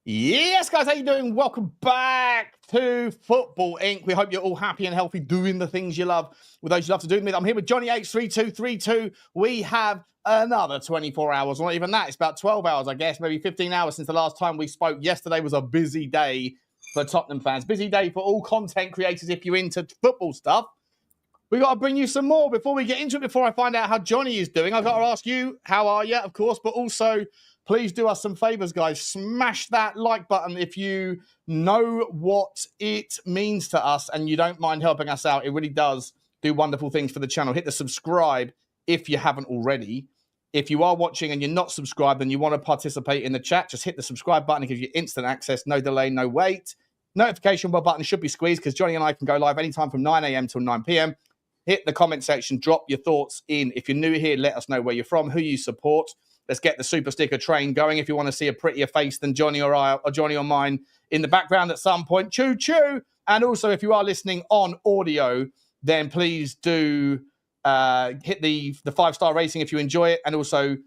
Yes, guys, how you doing? Welcome back to Football Inc. We hope you're all happy and healthy, doing the things you love with those you love to do. I'm here with Jonny H3232. We have another 24 hours, not even that. It's about 12 hours, I guess, maybe 15 hours since the last time we spoke. Yesterday was a busy day for Tottenham fans, busy day for all content creators if you're into football stuff. We got to bring you some more before we get into it. Before I find out how Jonny is doing, I've got to ask you, how are you, of course, but also please do us some favors, guys. Smash that like button if you know what it means to us and you don't mind helping us out. It really does do wonderful things for the channel. Hit the subscribe if you haven't already. If you are watching and you're not subscribed and you want to participate in the chat, just hit the subscribe button. It gives you instant access, no delay, no wait. Notification bell button should be squeezed because Jonny and I can go live anytime from 9 a.m. till 9 p.m. Hit the comment section, drop your thoughts in. If you're new here, let us know where you're from, who you support. Let's get the super sticker train going. If you want to see a prettier face than Jonny or I, or Jonny or mine in the background at some point, choo choo. And also, if you are listening on audio, then please do hit the 5-star rating if you enjoy it. And also,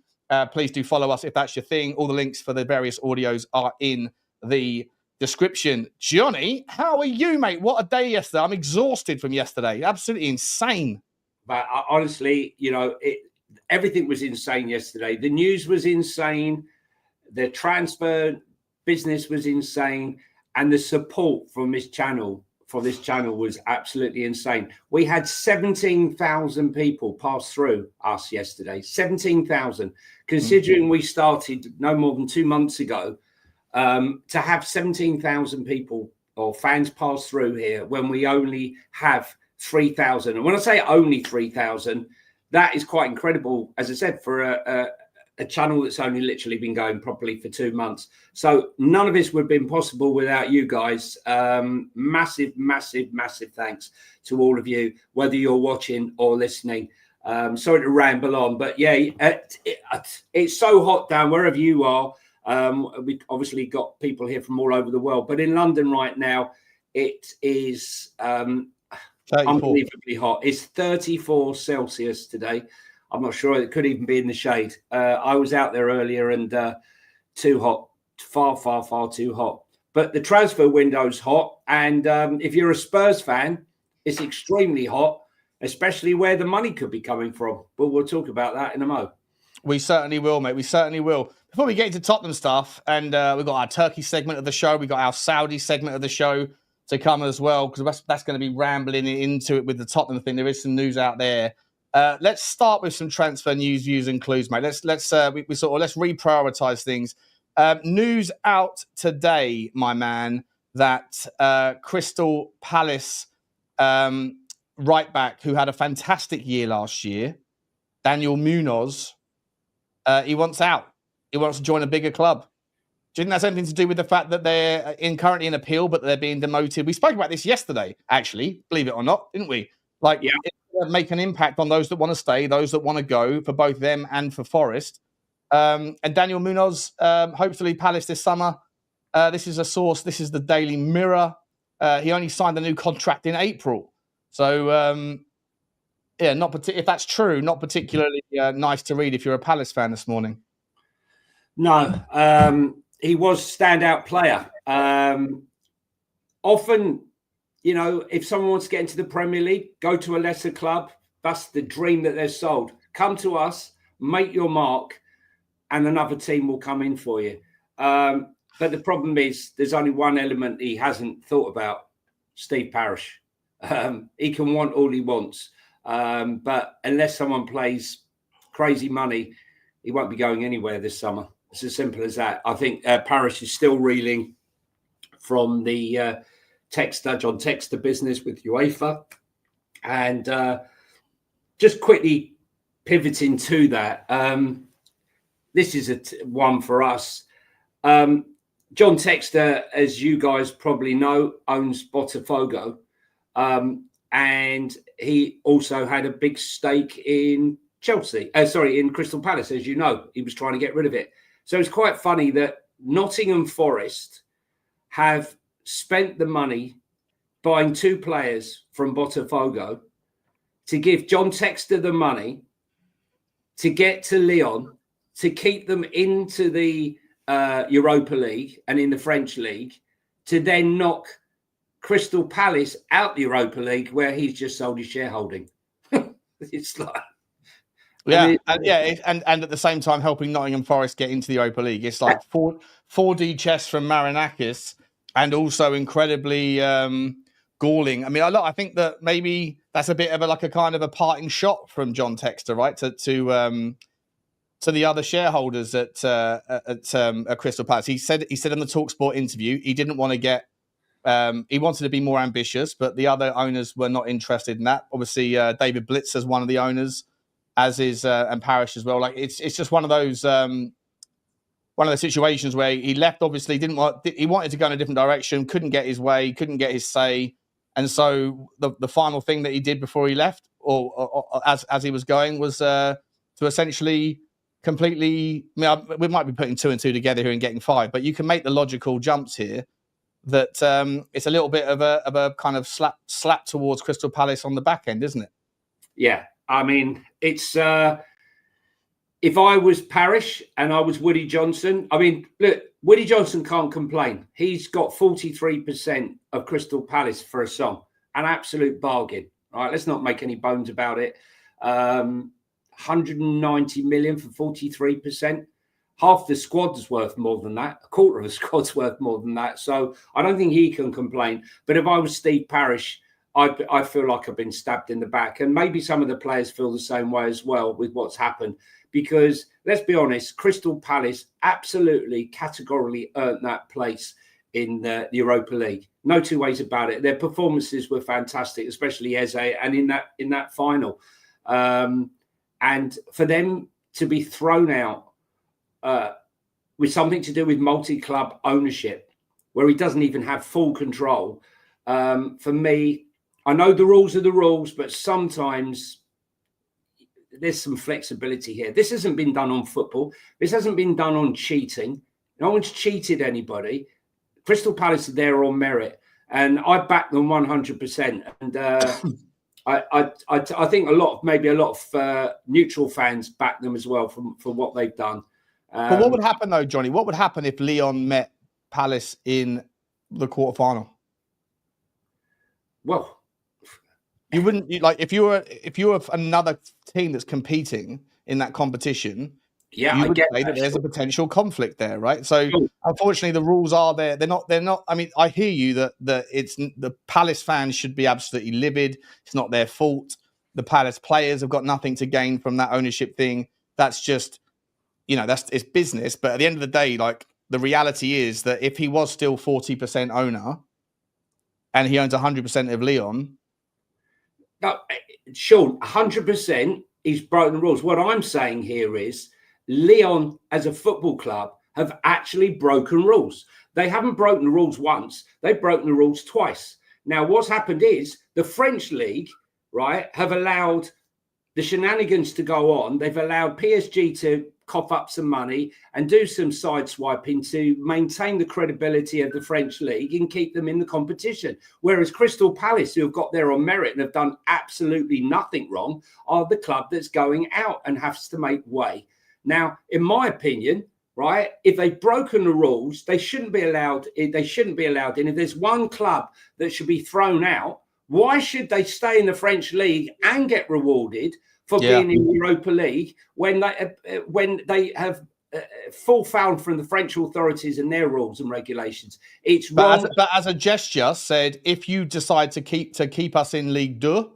please do follow us if that's your thing. All the links for the various audios are in the description. Jonny, how are you, mate? What a day yesterday. I'm exhausted from yesterday. Absolutely insane. But honestly, everything was insane yesterday. The news was insane. The transfer business was insane. And the support from this channel was absolutely insane. We had 17,000 people pass through us yesterday. 17,000. Considering we started no more than 2 months ago, to have 17,000 people or fans pass through here when we only have 3,000. And when I say only 3,000, that is quite incredible, as I said, for a channel that's only literally been going properly for 2 months. So none of this would have been possible without you guys. Massive, massive, massive thanks to all of you, whether you're watching or listening. Sorry to ramble on, but yeah, it's so hot down wherever you are. We obviously got people here from all over the world, but in London right now, it is unbelievably hot. It's 34 Celsius today. I'm not sure it could even be in the shade. I was out there earlier and too hot, far, far, far too hot. But the transfer window's hot. And if you're a Spurs fan, it's extremely hot, especially where the money could be coming from. But we'll talk about that in a mo. We certainly will, mate. We certainly will. Before we get into Tottenham stuff, and we've got our Turkey segment of the show, we've got our Saudi segment of the show to come as well, because that's going to be rambling into it with the Tottenham thing. There is some news out there. Let's start with some transfer news, views, and clues, mate. Let's reprioritize things. News out today, my man, that Crystal Palace right back who had a fantastic year last year, Daniel Munoz, he wants out. He wants to join a bigger club. Do you think that's anything to do with the fact that they're currently in appeal, but they're being demoted? We spoke about this yesterday, actually, believe it or not, didn't we? Make an impact on those that want to stay, those that want to go, for both them and for Forest. And Daniel Munoz, hopefully Palace this summer. This is a source. This is the Daily Mirror. He only signed a new contract in April. So, if that's true, not particularly nice to read if you're a Palace fan this morning. No, he was standout player. Often, if someone wants to get into the Premier League, go to a lesser club. That's the dream that they're sold. Come to us, make your mark, and another team will come in for you. But the problem is there's only one element he hasn't thought about, Steve Parish. He can want all he wants. But unless someone plays crazy money, he won't be going anywhere this summer. It's as simple as that. I think Parish is still reeling from the text-to business with UEFA. And just quickly pivoting to that, this is one for us. John Textor, as you guys probably know, owns Botafogo. And he also had a big stake in in Crystal Palace, as you know. He was trying to get rid of it. So it's quite funny that Nottingham Forest have spent the money buying 2 players from Botafogo to give John Textor the money to get to Lyon, to keep them into the Europa League and in the French league to then knock Crystal Palace out the Europa League where he's just sold his shareholding. It's like, and at the same time helping Nottingham Forest get into the Europa League. It's like 4D chess from Marinakis, and also incredibly galling. I mean, I think that maybe that's a bit of a kind of a parting shot from John Textor, right? To the other shareholders at Crystal Palace. He said in the TalkSport interview he didn't want to get. He wanted to be more ambitious, but the other owners were not interested in that. Obviously, David Blitz is one of the owners, as is and Parish as well. Like it's just one of those situations where he left. Obviously, he wanted to go in a different direction, couldn't get his way, couldn't get his say, and so the final thing that he did before he left, or as he was going, was to essentially completely. I mean, we might be putting 2 and 2 together here and getting 5, but you can make the logical jumps here. That it's a little bit of a kind of slap towards Crystal Palace on the back end, isn't it? Yeah, I mean, it's if I was Parish and I was Woody Johnson, I mean, look, Woody Johnson can't complain. He's got 43% of Crystal Palace for a song, an absolute bargain. All right, let's not make any bones about it. 190 million for 43%. Half the squad's worth more than that. A quarter of the squad's worth more than that. So I don't think he can complain. But if I was Steve Parish, I feel like I've been stabbed in the back. And maybe some of the players feel the same way as well with what's happened. Because let's be honest, Crystal Palace absolutely categorically earned that place in the Europa League. No two ways about it. Their performances were fantastic, especially Eze, and in that final. And for them to be thrown out with something to do with multi-club ownership, where he doesn't even have full control. For me, I know the rules are the rules, but sometimes there's some flexibility here. This hasn't been done on football. This hasn't been done on cheating. No one's cheated anybody. Crystal Palace are there on merit, and I back them 100%. And I think a lot of neutral fans back them as well for what they've done. But what would happen though, Johnny? What would happen if Lyon met Palace in the quarterfinal? Well, you wouldn't if you were another team that's competing in that competition. Yeah, you would say that there's a potential conflict there, right? So unfortunately, the rules are there. They're not. I mean, I hear you that the Palace fans should be absolutely livid. It's not their fault. The Palace players have got nothing to gain from that ownership thing. That's just. It's business, but at the end of the day, like the reality is that if he was still 40% owner and he owns 100% of Lyon. No, Sean, 100% he's broken the rules. What I'm saying here is Lyon as a football club have actually broken rules. They haven't broken the rules once. They've broken the rules twice. Now, what's happened is the French league, right, have allowed the shenanigans to go on. They've allowed PSG to cough up some money and do some sideswiping to maintain the credibility of the French league and keep them in the competition. Whereas Crystal Palace, who have got there on merit and have done absolutely nothing wrong, are the club that's going out and has to make way. Now, in my opinion, right, if they've broken the rules, they shouldn't be allowed. They shouldn't be allowed in. If there's one club that should be thrown out, why should they stay in the French league and get rewarded for being in the Europa League when they have full foul from the French authorities and their rules and regulations? It's wrong. But as a gesture, said if you decide to keep us in Ligue 2,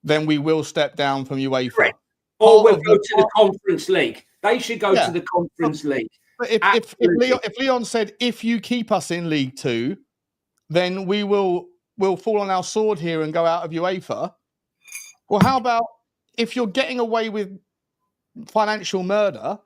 then we will step down from UEFA. Correct. Or we'll go to the Conference League. They should go to the Conference League. But if Lyon said if you keep us in Ligue 2, then we'll fall on our sword here and go out of UEFA. Well, how about if you're getting away with financial murder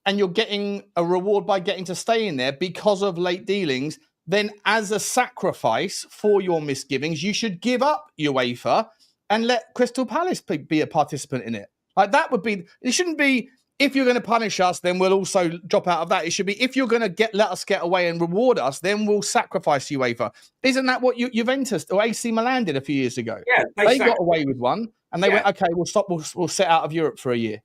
and you're getting a reward by getting to stay in there because of late dealings, then as a sacrifice for your misgivings, you should give up UEFA and let Crystal Palace be a participant in it. Like that would be, it shouldn't be, if you're going to punish us, then we'll also drop out of that. It should be, if you're going to let us get away and reward us, then we'll sacrifice UEFA. Isn't that what Juventus or AC Milan did a few years ago? Yeah, they got away with one and they went, okay, we'll stop. We'll sit out of Europe for a year.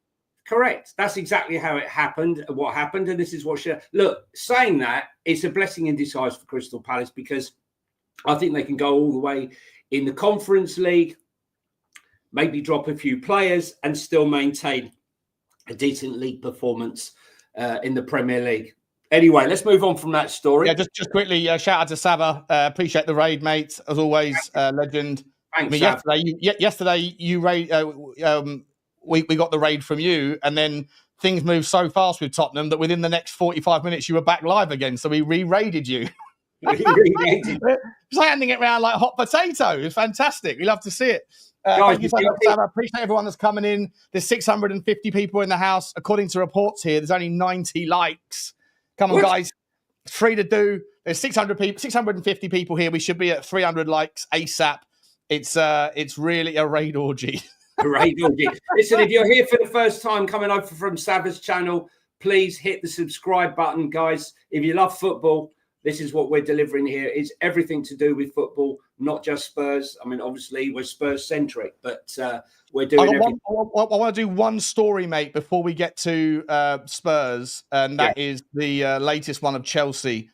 Correct. That's exactly how it happened, what happened. And this is what should look, saying that, it's a blessing in disguise for Crystal Palace, because I think they can go all the way in the Conference League, maybe drop a few players and still maintain a decent league performance in the Premier League. Anyway, let's move on from that story. Yeah, just quickly, shout out to Sava. Appreciate the raid, mate. As always, legend. Thanks, yesterday you raid. We got the raid from you, and then things moved so fast with Tottenham that within the next 45 minutes you were back live again. So we re-raided you. Just handing it around like hot potato. It's fantastic. We love to see it. Thank you so much, Sam. I appreciate everyone that's coming in. There's 650 people in the house. According to reports here, there's only 90 likes. Come on, guys. It's free to do. There's 600 people, 650 people here. We should be at 300 likes ASAP. It's really a raid orgy. A raid orgy. Listen, if you're here for the first time coming over from Sava's channel, please hit the subscribe button, guys. If you love football, this is what we're delivering here. It's everything to do with football, not just Spurs. I mean, obviously, we're Spurs-centric, but we're doing everything. I want to do one story, mate, before we get to Spurs, and that is the latest one of Chelsea.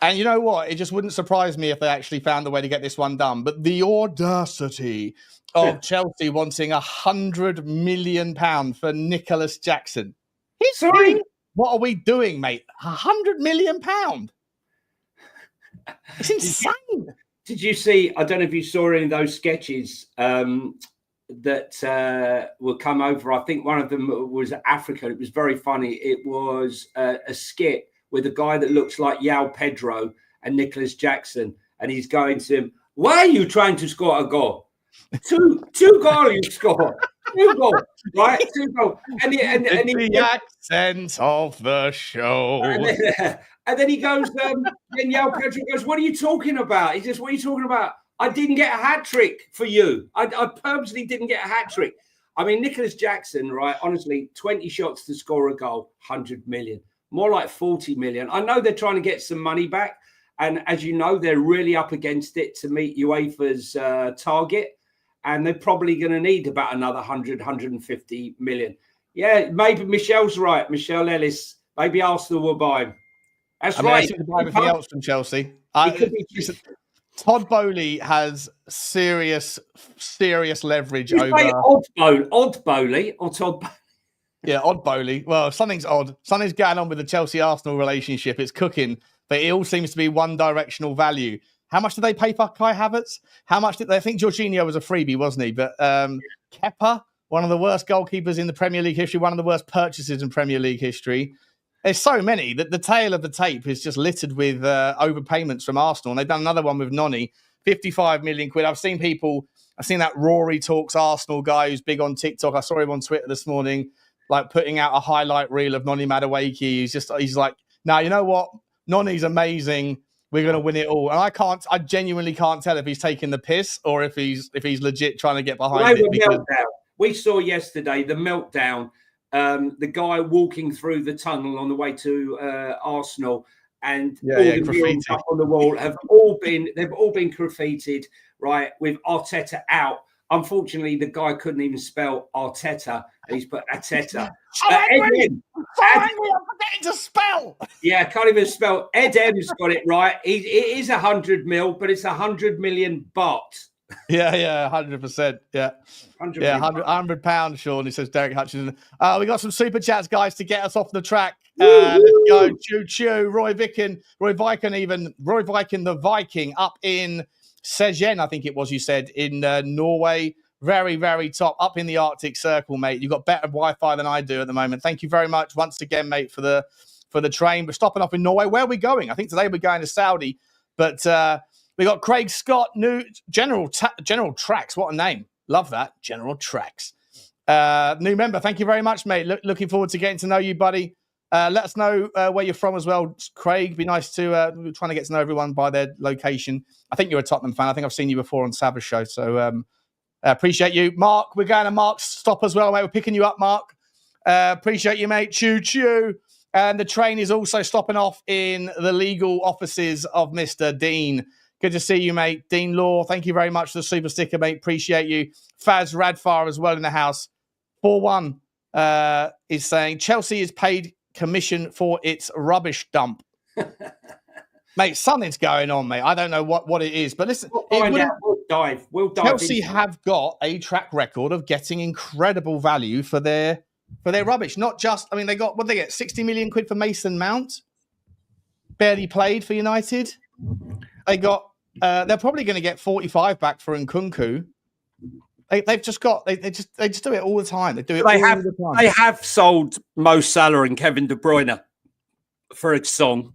And you know what? It just wouldn't surprise me if they actually found a way to get this one done. But the audacity of Chelsea wanting £100 million for Nicholas Jackson. Sorry? What are we doing, mate? £100 million? It's insane. Did you see? I don't know if you saw any of those sketches that will come over. I think one of them was Africa. It was very funny. It was a skit with a guy that looks like Yao Pedro and Nicholas Jackson, and he's going to him, "Why are you trying to score a goal? Two goals you score. 2 goals, right? 2 goals." And the accent of the show. And then he goes, then Yao Pedro goes, "What are you talking about?" He says, "What are you talking about? I didn't get a hat trick for you. I purposely didn't get a hat trick." I mean, Nicholas Jackson, right? Honestly, 20 shots to score a goal, 100 million. More like 40 million. I know they're trying to get some money back. And as you know, they're really up against it to meet UEFA's target. And they're probably going to need about another 100, 150 million. Yeah, maybe Michelle's right. Michelle Ellis. Maybe Arsenal will buy him. That's right. I buy everything else from Chelsea. Todd Bowley has serious leverage over. Odd Bowley or Todd Bowley? Yeah, Odd Bowley. Well, something's odd. Something's going on with the Chelsea-Arsenal relationship. It's cooking, but it all seems to be one-directional value. How much did they pay for Kai Havertz? How much did they? I think Jorginho was a freebie, wasn't he? But Kepa, one of the worst goalkeepers in the Premier League history, one of the worst purchases in Premier League history. There's so many that the tail of the tape is just littered with overpayments from Arsenal. And they've done another one with Noni, 55 million quid. I've seen that Rory Talks Arsenal guy who's big on TikTok. I saw him on Twitter this morning, like putting out a highlight reel of Noni Madueke. He's like, "Now, you know what? Noni's amazing. We're going to win it all." And I genuinely can't tell if he's taking the piss or if he's legit trying to get behind it. Meltdown. We saw yesterday the meltdown. The guy walking through the tunnel on the way to Arsenal, and all the murals up on the wall they've all been graffitied, right, with Arteta out. Unfortunately, the guy couldn't even spell Arteta. He's put Arteta. I'm forgetting to spell. Yeah, can't even spell. Ed M's got it right. It is 100 mil, but it's 100 million baht. Yeah, 100%. Yeah, 100 pounds, Sean. He says Derek Hutchinson. We got some super chats, guys, to get us off the track. Let's go. Choo. Roy Viking, the Viking, up in Sejen, I think it was. You said in Norway. Very, very top, up in the Arctic Circle, mate. You've got better Wi-Fi than I do at the moment. Thank you very much once again, mate, for the train. We're stopping off in Norway. Where are we going? I think today we're going to Saudi, but. We got Craig Scott, new General Tracks. What a name. Love that. General Tracks. New member. Thank you very much, mate. Looking forward to getting to know you, buddy. Let us know where you're from as well, Craig. Be nice to we're trying to get to know everyone by their location. I think you're a Tottenham fan. I think I've seen you before on Sava's show. So appreciate you. Mark, we're going to Mark's stop as well, mate. We're picking you up, Mark. Appreciate you, mate. Choo. And the train is also stopping off in the legal offices of Mr. Dean. Good to see you, mate. Dean Law, thank you very much for the super sticker, mate. Appreciate you. Faz Radfar as well in the house. 4-1. is saying Chelsea is paid commission for its rubbish dump. Mate, something's going on, mate. I don't know what it is, but listen, We'll dive. Chelsea have got a track record of getting incredible value for their rubbish. Not just, I mean, they get 60 million quid for Mason Mount, barely played for United. They got, they're probably going to get 45 back for Nkunku. They've just got, they just do it all the time. They do it all the time. They have sold Mo Salah and Kevin De Bruyne for a song.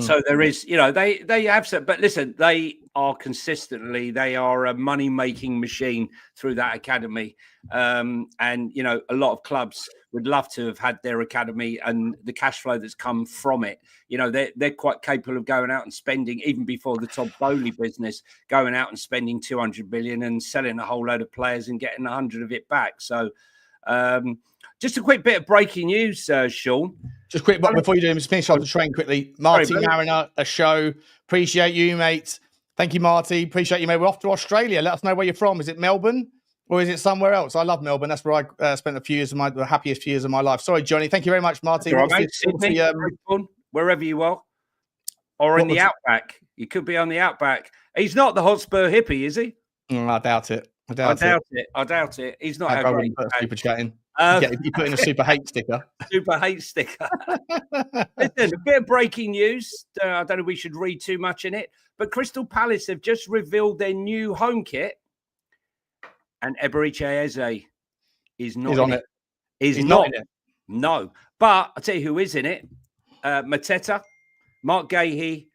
So there is, they have said, but listen, they are a money-making machine through that academy. And, a lot of clubs would love to have had their academy and the cash flow that's come from it. They're quite capable of going out and spending, even before the Todd Bowley business, going out and spending 200 million and selling a whole load of players and getting 100 of it back. So just a quick bit of breaking news, Sean. Just quick, but before you do, just finish off the train quickly. Marty Mariner, a show. Appreciate you, mate. Thank you, Marty. Appreciate you, mate. We're off to Australia. Let us know where you're from. Is it Melbourne or is it somewhere else? I love Melbourne. That's where I spent the happiest few years of my life. Sorry, Johnny. Thank you very much, Marty. Right, mate. Sydney, wherever you are. Or in the outback. You could be on the outback. He's not the Hotspur hippie, is he? I doubt it. I doubt it. He's not our great. Super chatting. You put in a super hate sticker. Super hate sticker. Listen, a bit of breaking news. I don't know if we should read too much in it, but Crystal Palace have just revealed their new home kit, and Eberechi Eze is not in it. He's not in it. No. But I'll tell you who is in it. Mateta, Mark Gahey,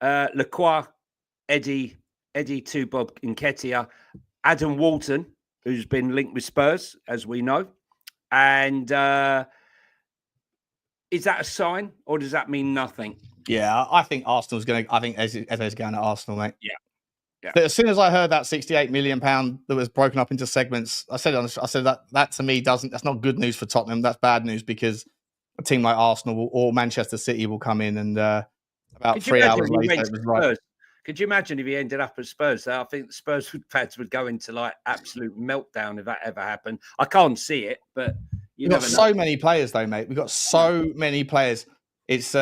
Lacroix, Eddie Tubob Nketiah, Adam Walton, who's been linked with Spurs, as we know. And is that a sign, or does that mean nothing? Yeah, I think Arsenal's going to. I think Eze's going to Arsenal, mate. Yeah. But as soon as I heard that £68 million that was broken up into segments, I said that to me that's not good news for Tottenham. That's bad news because a team like Arsenal or Manchester City will come in and about 3 hours later, it was right. Could you imagine if he ended up at Spurs? I think the Spurs fans would go into like absolute meltdown if that ever happened. I can't see it, but we've got so many players, though, mate. We've got so many players. It's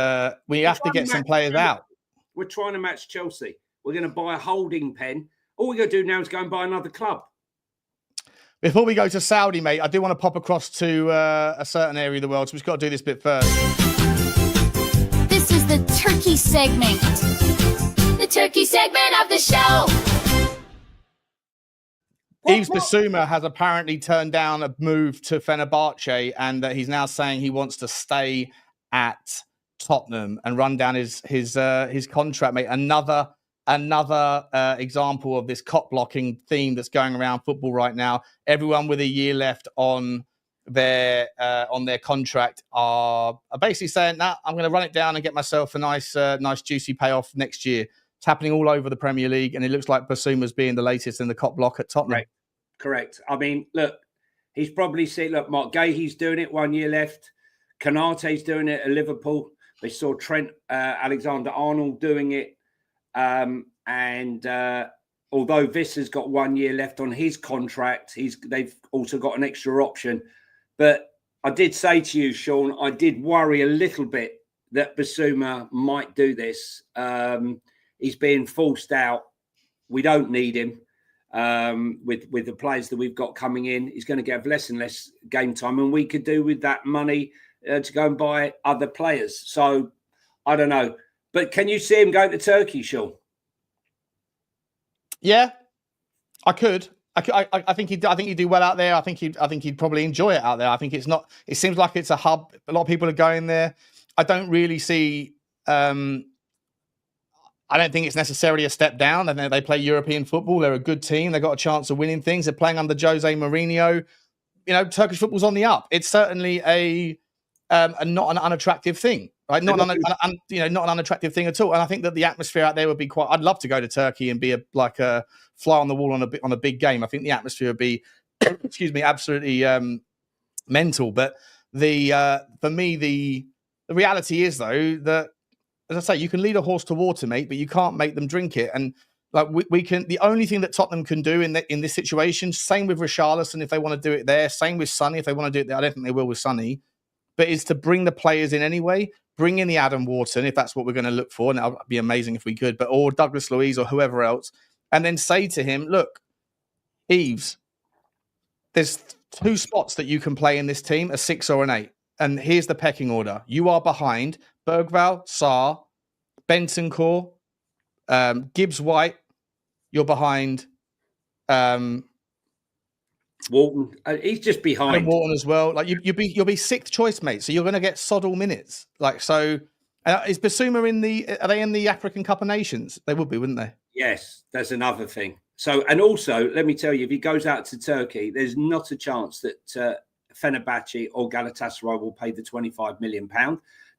we have to get some players out. We're trying to match Chelsea. We're going to buy a holding pen. All we're going to do now is go and buy another club. Before we go to Saudi, mate, I do want to pop across to a certain area of the world, so we've got to do this bit first. This is the Turkey segment. The Turkey segment of the show. Yves Bissouma has apparently turned down a move to Fenerbahce, and he's now saying he wants to stay at Tottenham and run down his contract, mate. Another example of this cop blocking theme that's going around football right now. Everyone with a year left on their contract are basically saying, "Nah, I'm going to run it down and get myself a nice juicy payoff next year." It's happening all over the Premier League, and it looks like Bissouma's being the latest in the cop block at Tottenham. Correct. I mean, look, he's probably seen. Look, Mark Gahey's doing it. 1 year left. Konate's doing it at Liverpool. They saw Trent Alexander-Arnold doing it. And although Viss has got 1 year left on his contract, they've also got an extra option. But I did say to you, Sean, I did worry a little bit that Bissouma might do this. He's being forced out. We don't need him with the players that we've got coming in. He's going to get less and less game time, and we could do with that money to go and buy other players. So I don't know. But can you see him going to Turkey, Sean? Yeah, I could. I think he'd do well out there. I think he'd probably enjoy it out there. I think it's not. It seems like it's a hub. A lot of people are going there. I don't really see. I don't think it's necessarily a step down. I think they play European football. They're a good team. They've got a chance of winning things. They're playing under Jose Mourinho. Turkish football's on the up. It's certainly a not an unattractive thing, right? Not an unattractive thing at all. And I think that the atmosphere out there would be quite. I'd love to go to Turkey and be a fly on the wall on a big game. I think the atmosphere would be, absolutely mental. But for me, the reality is though that, as I say, you can lead a horse to water, mate, but you can't make them drink it. And Like we can. The only thing that Tottenham can do in this situation, same with Richarlison if they want to do it there, same with Sonny if they want to do it there. I don't think they will with Sonny, but is to bring the players in anyway. Bring in the Adam Wharton if that's what we're going to look for, and that would be amazing if we could. But or Douglas Luiz or whoever else, and then say to him, "Look, Eves, there's 2 spots that you can play in this team, a 6 or an 8, and here's the pecking order. You are behind Bergvall, Sarr, Bentancur, Gibbs White. You're behind Walton. He's just behind Walton as well. Like you'll be 6th choice, mate. So you're going to get sod all minutes. Like so, is Basuma in the? Are they in the African Cup of Nations? They would be, wouldn't they? Yes, that's another thing. So, and also, let me tell you, if he goes out to Turkey, there's not a chance that Fenerbahce or Galatasaray will pay the £25 million.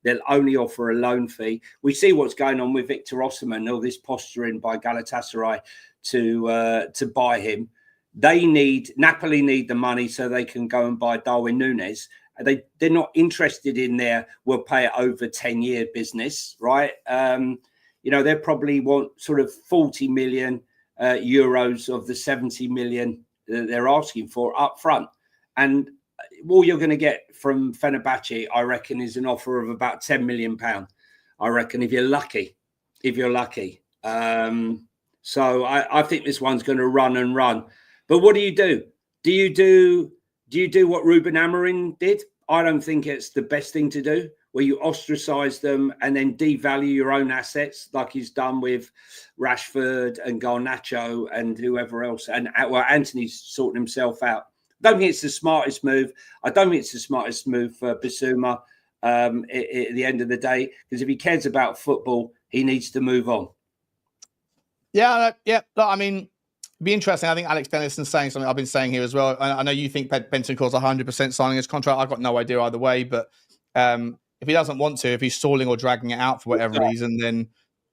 They'll only offer a loan fee. We see what's going on with Victor Osimhen, all this posturing by Galatasaray to buy him. Napoli need the money so they can go and buy Darwin Núñez. They're not interested in we'll pay it over 10-year business, right? They probably want sort of 40 million euros of the 70 million that they're asking for up front. And all you're going to get from Fenerbahce, I reckon, is an offer of about £10 million. I reckon, if you're lucky. So I think this one's going to run and run. But what do you do? Do you do what Ruben Amorim did? I don't think it's the best thing to do, where you ostracize them and then devalue your own assets, like he's done with Rashford and Garnacho and whoever else. And Anthony's sorting himself out. I don't think it's the smartest move. I don't think it's the smartest move for Basuma at the end of the day, because if he cares about football, he needs to move on. Yeah. I mean, it'd be interesting. I think Alex Dennison's saying something I've been saying here as well. I know you think Bentancur's 100% signing his contract. I've got no idea either way, but if he doesn't want to, if he's stalling or dragging it out for whatever reason, then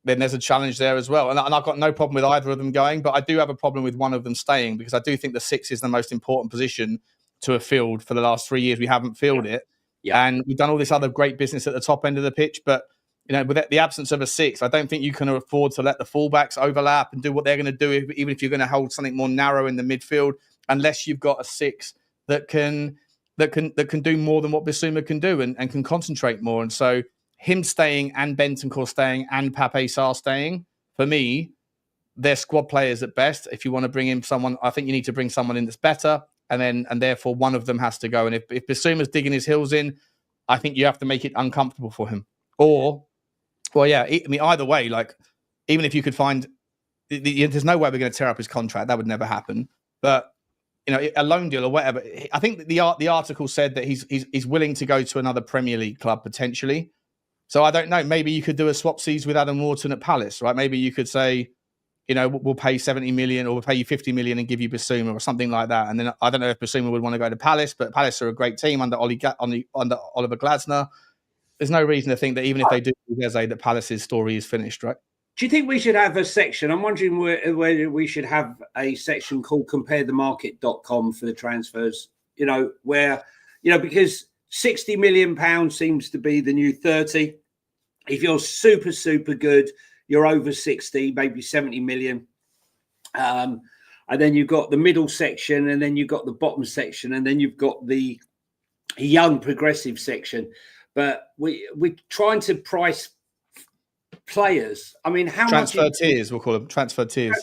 there's a challenge there as well. And I've got no problem with either of them going, but I do have a problem with one of them staying, because I do think the 6 is the most important position to have filled for the last 3 years. We haven't filled it. Yeah. And we've done all this other great business at the top end of the pitch, but with the absence of a 6, I don't think you can afford to let the fullbacks overlap and do what they're going to do, even if you're going to hold something more narrow in the midfield, unless you've got a 6 that can do more than what Basuma can do and can concentrate more. And so him staying and Bentancur staying and Pape Sarr staying, for me, they're squad players at best. If you want to bring in someone, I think you need to bring someone in that's better, and therefore one of them has to go. And if Basuma's digging his heels in, I think you have to make it uncomfortable for him. Either way, like, even if you could find, there's no way we're going to tear up his contract. That would never happen. But a loan deal or whatever. I think that the article said that he's willing to go to another Premier League club potentially. So I don't know. Maybe you could do a swapsies with Adam Wharton at Palace, right? Maybe you could say, we'll pay 70 million or we'll pay you 50 million and give you Basuma or something like that. And then I don't know if Basuma would want to go to Palace, but Palace are a great team under Oliver Glasner. There's no reason to think that even if they do that Palace's story is finished, right? Do you think we should have a section? I'm wondering whether we should have a section called comparethemarket.com for the transfers, because £60 million seems to be the new 30. If you're super, super good, you're over 60, maybe 70 million. And then you've got the middle section, and then you've got the bottom section, and then you've got the young progressive section. But we're trying to price players. I mean, how transfer much tiers? We'll call them transfer tiers.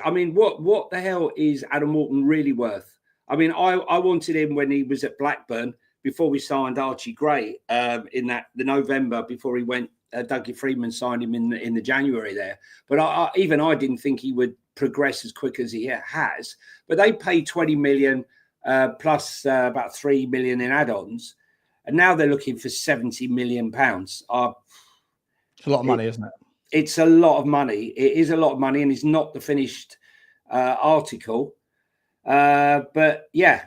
I mean, what the hell is Adam Wharton really worth? I mean, I wanted him when he was at Blackburn before we signed Archie Gray in the November before he went. Dougie Freedman signed him in the January there, but I didn't think he would progress as quick as he has. But they paid 20 million plus about 3 million in add-ons, and now they're looking for 70 million pounds. It's a lot of money, isn't it? It's a lot of money. It is a lot of money, and it's not the finished article. But yeah,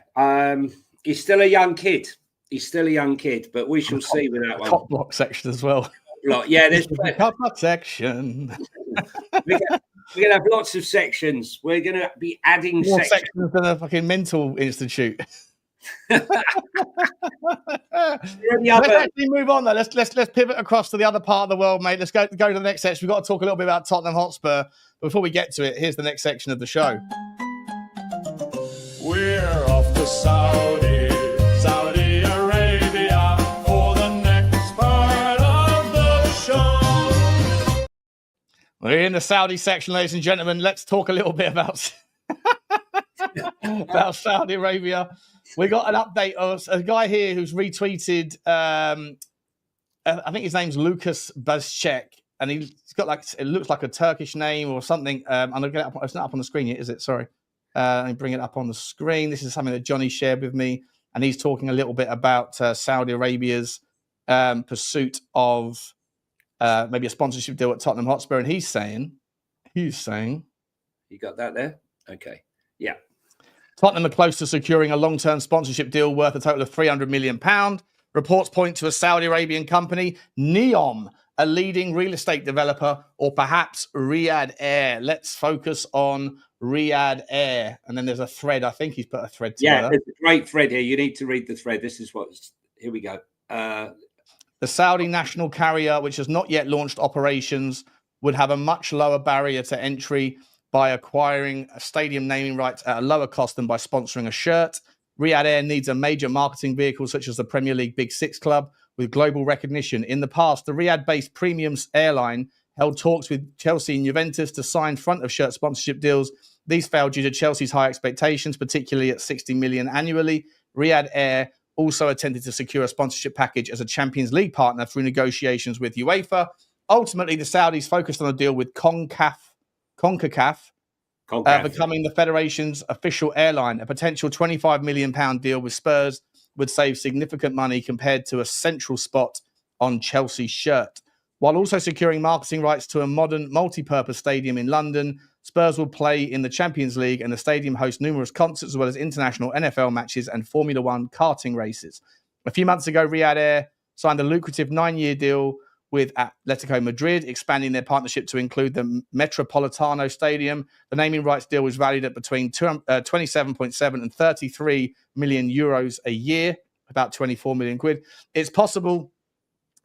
he's still a young kid. But we shall see with that one. Top block section as well. Yeah, there's a top block section. We're going to have lots of sections. We're going to be adding more sections than a fucking mental institute. Let's actually move on though. Let's pivot across to the other part of the world, mate. Let's go to the next section. We've got to talk a little bit about Tottenham Hotspur. But before we get to it, here's the next section of the show. We're off to Saudi Arabia for the next part of the show. We're in the Saudi section, ladies and gentlemen. Let's talk a little bit about about Saudi Arabia. We got an update of a guy here who's retweeted. I think his name's Lucas Bazcek, and he's got like, it looks like a Turkish name or something. I'm gonna get it up. It's not up on the screen yet, is it? Sorry. Let me bring it up on the screen. This is something that Johnny shared with me, and he's talking a little bit about Saudi Arabia's pursuit of maybe a sponsorship deal at Tottenham Hotspur, and he's saying, you got that there? Okay, yeah. Tottenham are close to securing a long-term sponsorship deal worth a total of £300 million. Reports point to a Saudi Arabian company, Neom, a leading real estate developer, or perhaps Riyadh Air. Let's focus on Riyadh Air. And then there's a thread. I think he's put a thread together. Yeah, there's a great thread here. You need to read the thread. This is here we go. The Saudi national carrier, which has not yet launched operations, would have a much lower barrier to entry by acquiring a stadium naming rights at a lower cost than by sponsoring a shirt. Riyadh Air needs a major marketing vehicle such as the Premier League Big Six club with global recognition. In the past, the Riyadh-based premium airline held talks with Chelsea and Juventus to sign front-of-shirt sponsorship deals. These failed due to Chelsea's high expectations, particularly at $60 million annually. Riyadh Air also attempted to secure a sponsorship package as a Champions League partner through negotiations with UEFA. Ultimately, the Saudis focused on a deal with CONCACAF, becoming the federation's official airline. A potential £25 million deal with Spurs would save significant money compared to a central spot on Chelsea's shirt. While also securing marketing rights to a modern multi-purpose stadium in London, Spurs will play in the Champions League, and the stadium hosts numerous concerts as well as international NFL matches and Formula One karting races. A few months ago, Riyadh Air signed a lucrative 9-year deal with Atletico Madrid, expanding their partnership to include the Metropolitano Stadium. The naming rights deal was valued at between 27.7 and 33 million euros a year, about 24 million quid. It's possible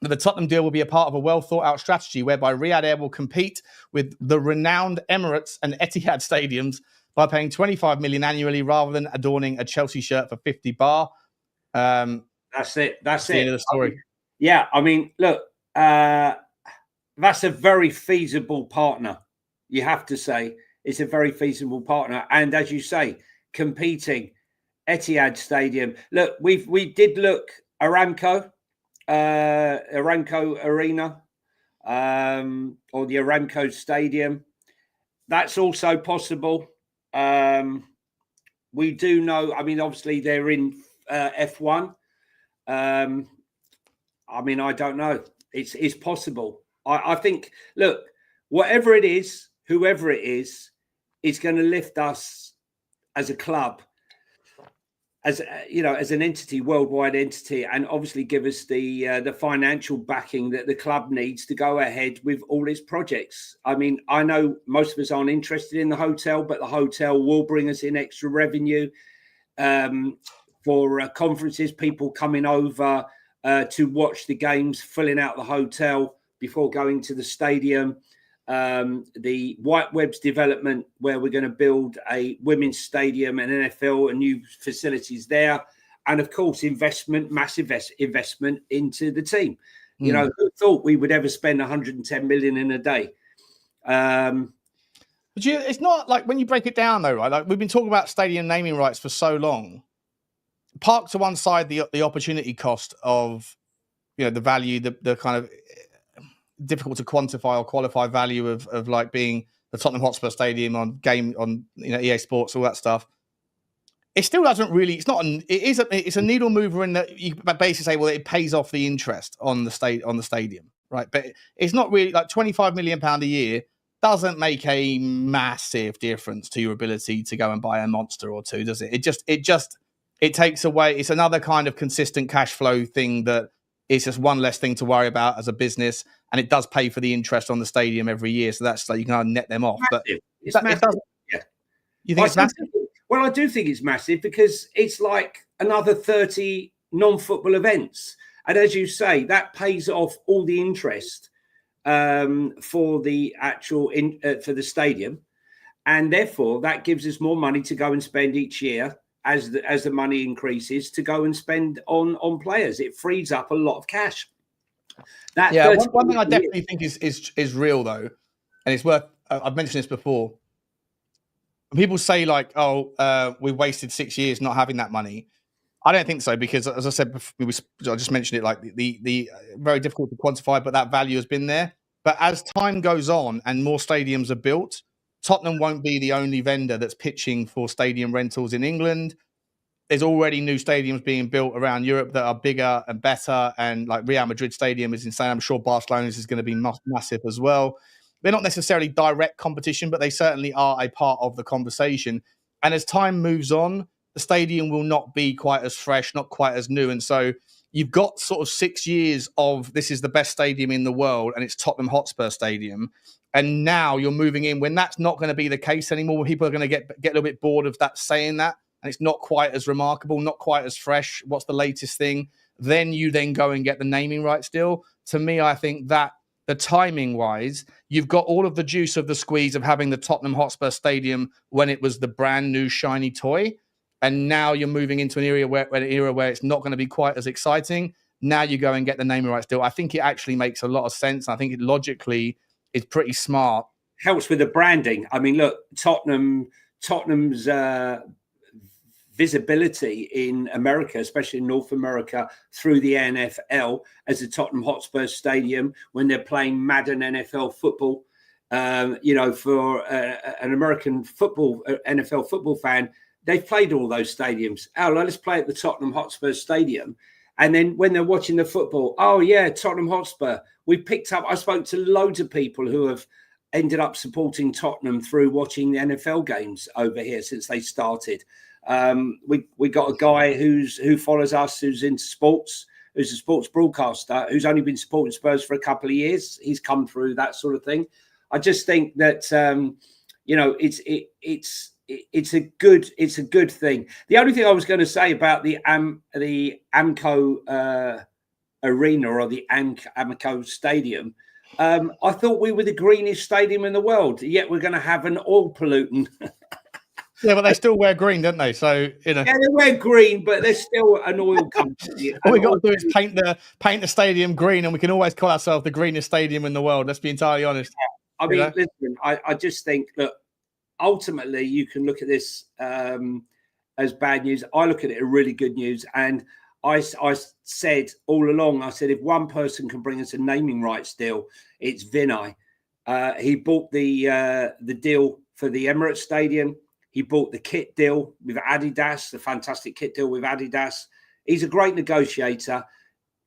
that the Tottenham deal will be a part of a well-thought-out strategy whereby Riyadh Air will compete with the renowned Emirates and Etihad stadiums by paying 25 million annually rather than adorning a Chelsea shirt for 50 bar. That's it. That's the end of the story. I mean, look, that's a very feasible partner. You have to say it's a very feasible partner. And as you say, competing Etihad Stadium. Look, we did look Aramco Arena, or the Aramco Stadium. That's also possible. We do know, I mean, obviously they're in F1. I mean, I don't know. It's possible. I think, look, whatever it is, whoever it is going to lift us as a club, as you know, as an entity, worldwide entity, and obviously give us the financial backing that the club needs to go ahead with all its projects. I mean, I know most of us aren't interested in the hotel, but the hotel will bring us in extra revenue for conferences, people coming over to watch the games, filling out the hotel before going to the stadium. The White Webs development, where we're going to build a women's stadium and NFL and new facilities there. And of course, massive investment into the team. You know, who thought we would ever spend 110 million in a day? But it's not like, when you break it down though, right? Like, we've been talking about stadium naming rights for so long. Park to one side the opportunity cost of, you know, the value, the kind of difficult to quantify or qualify value of like being the Tottenham Hotspur Stadium on EA Sports, all that stuff. It still doesn't really. It's a needle mover in that you basically say, well, it pays off the interest on the stadium, right? But it's not really like £25 million a year doesn't make a massive difference to your ability to go and buy a monster or two, does it? It takes away. It's another kind of consistent cash flow thing that it's just one less thing to worry about as a business, and it does pay for the interest on the stadium every year. So that's like, you can kind of net them off. Massive. But it's massive. You think it's massive? Well, I do think it's massive because it's like another 30 non-football events. And as you say, that pays off all the interest for the actual for the stadium, and therefore that gives us more money to go and spend each year as the money increases to go and spend on players. It frees up a lot of cash. One thing I definitely think is real though, and it's worth. I've mentioned this before. When people say like, "Oh, we wasted 6 years not having that money," I don't think so, because as I said before, I just mentioned it, like the very difficult to quantify, but that value has been there. But as time goes on and more stadiums are built, Tottenham won't be the only vendor that's pitching for stadium rentals in England. There's already new stadiums being built around Europe that are bigger and better, and like Real Madrid Stadium is insane. I'm sure Barcelona's is going to be massive as well. They're not necessarily direct competition, but they certainly are a part of the conversation. And as time moves on, the stadium will not be quite as fresh, not quite as new. And so you've got sort of 6 years of this is the best stadium in the world, and it's Tottenham Hotspur Stadium. And now you're moving in when that's not going to be the case anymore. People are going to get a little bit bored of that saying that, and it's not quite as remarkable, not quite as fresh. What's the latest thing? Then you go and get the naming rights deal. To me, I think that the timing wise, you've got all of the juice of the squeeze of having the Tottenham Hotspur Stadium when it was the brand new shiny toy. And now you're moving into an era where it's not going to be quite as exciting. Now you go and get the naming rights deal. I think it actually makes a lot of sense. I think it logically is pretty smart. Helps with the branding. I mean, look, Tottenham's visibility in America, especially in North America, through the NFL as the Tottenham Hotspur Stadium when they're playing Madden NFL football. For an American football, NFL football fan, they've played all those stadiums. Oh, let's play at the Tottenham Hotspur Stadium. And then when they're watching the football, oh, yeah, Tottenham Hotspur. I spoke to loads of people who have ended up supporting Tottenham through watching the NFL games over here since they started. We got a guy who follows us, who's into sports, who's a sports broadcaster, who's only been supporting Spurs for a couple of years. He's come through that sort of thing. I just think that it's a good thing. The only thing I was going to say about the Amco Arena or the Amco Stadium, I thought we were the greenest stadium in the world, yet we're going to have an oil pollutant. Yeah, but they still wear green, don't they? So Yeah, they wear green, but they're still an oil company. All we got to do is paint the stadium green, and we can always call ourselves the greenest stadium in the world. Let's be entirely honest. I mean, listen, I just think that ultimately you can look at this as bad news. I look at it as really good news. And I said all along, I said, if one person can bring us a naming rights deal, it's Vinay. He bought the deal for the Emirates Stadium. He bought the kit deal with Adidas, the fantastic kit deal with Adidas. He's a great negotiator.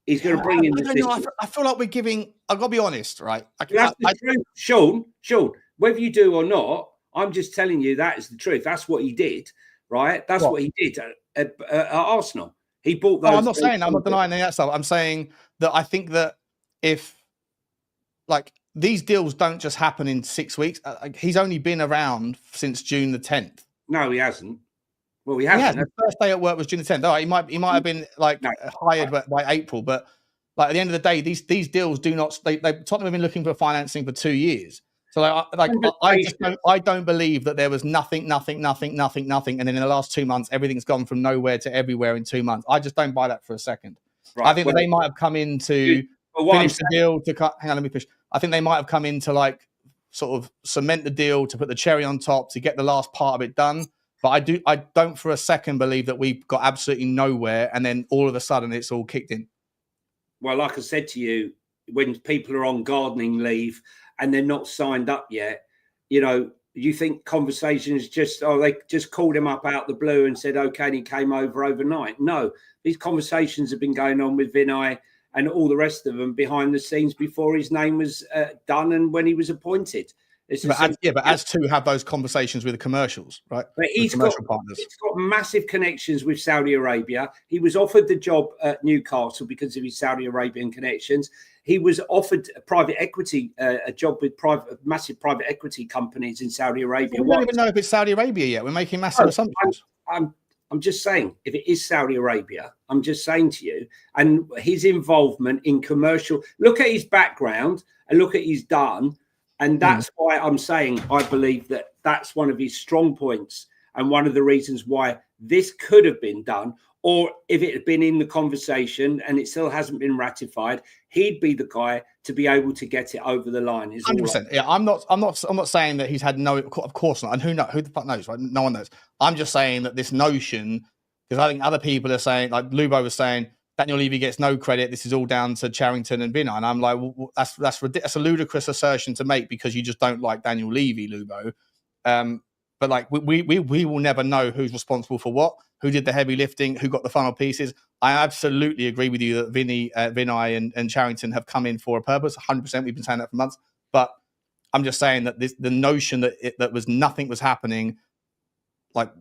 He's going to bring in the I feel like we're giving. I've got to be honest, right? That's the truth. Sean, whether you do or not, I'm just telling you that is the truth. That's what he did, right? That's what he did at Arsenal. He bought those. I'm not saying. I'm not denying any of that stuff. I'm saying that I think that if these deals don't just happen in 6 weeks. He's only been around since June the 10th. No, he hasn't. Well, he hasn't. The first day at work was June the 10th. He might have been hired by April, but at the end of the day, these deals do not. Tottenham have been looking for financing for 2 years. So I don't believe that there was nothing, and then in the last 2 months, everything's gone from nowhere to everywhere in 2 months. I just don't buy that for a second. Right. I think that they might have come in to finish the deal. Hang on, let me push. I think they might have come in to sort of cement the deal, to put the cherry on top, to get the last part of it done. But I don't for a second believe that we got absolutely nowhere, and then all of a sudden it's all kicked in. Well, like I said to you, when people are on gardening leave and they're not signed up yet, you think conversations they just called him up out the blue and said, okay, and he came over overnight. No, these conversations have been going on with Vinay and all the rest of them behind the scenes before his name was done and when he was appointed. But as to have those conversations with the commercials, right? But he's got massive connections with Saudi Arabia. He was offered the job at Newcastle because of his Saudi Arabian connections. He was offered private equity, a job with massive private equity companies in Saudi Arabia. We don't even know if it's Saudi Arabia yet. We're making massive assumptions. I'm just saying, if it is Saudi Arabia, I'm just saying to you, and his involvement in commercial, look at his background and look at his done. And that's why I'm saying I believe that that's one of his strong points and one of the reasons why this could have been done. Or if it had been in the conversation and it still hasn't been ratified, he'd be the guy to be able to get it over the line. 100%. Yeah, I'm not saying that he's had no. Of course not. And who the fuck knows? Right? No one knows. I'm just saying that this notion, because I think other people are saying, like Lubo was saying, Daniel Levy gets no credit. This is all down to Charrington and Vinay. And I'm like, well, that's a ludicrous assertion to make because you just don't like Daniel Levy, Lubo. But like we will never know who's responsible for what, who did the heavy lifting, who got the final pieces. I absolutely agree with you that Vinay and Charrington have come in for a purpose. 100%. We've been saying that for months. But I'm just saying that the notion that nothing was happening, like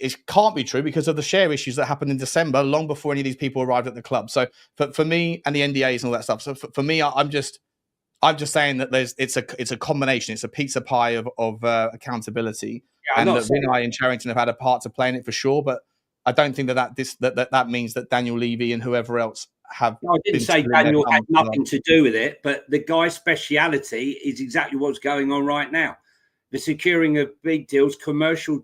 it can't be true because of the share issues that happened in December, long before any of these people arrived at the club. So for me and the NDAs and all that stuff. So for me, I'm just saying that it's a combination. It's a pizza pie of accountability, and that Vinay and Charrington have had a part to play in it for sure. But I don't think that means that Daniel Levy and whoever else have. No, I didn't say Daniel had nothing to do with it, but the guy's speciality is exactly what's going on right now. The securing of big deals, commercial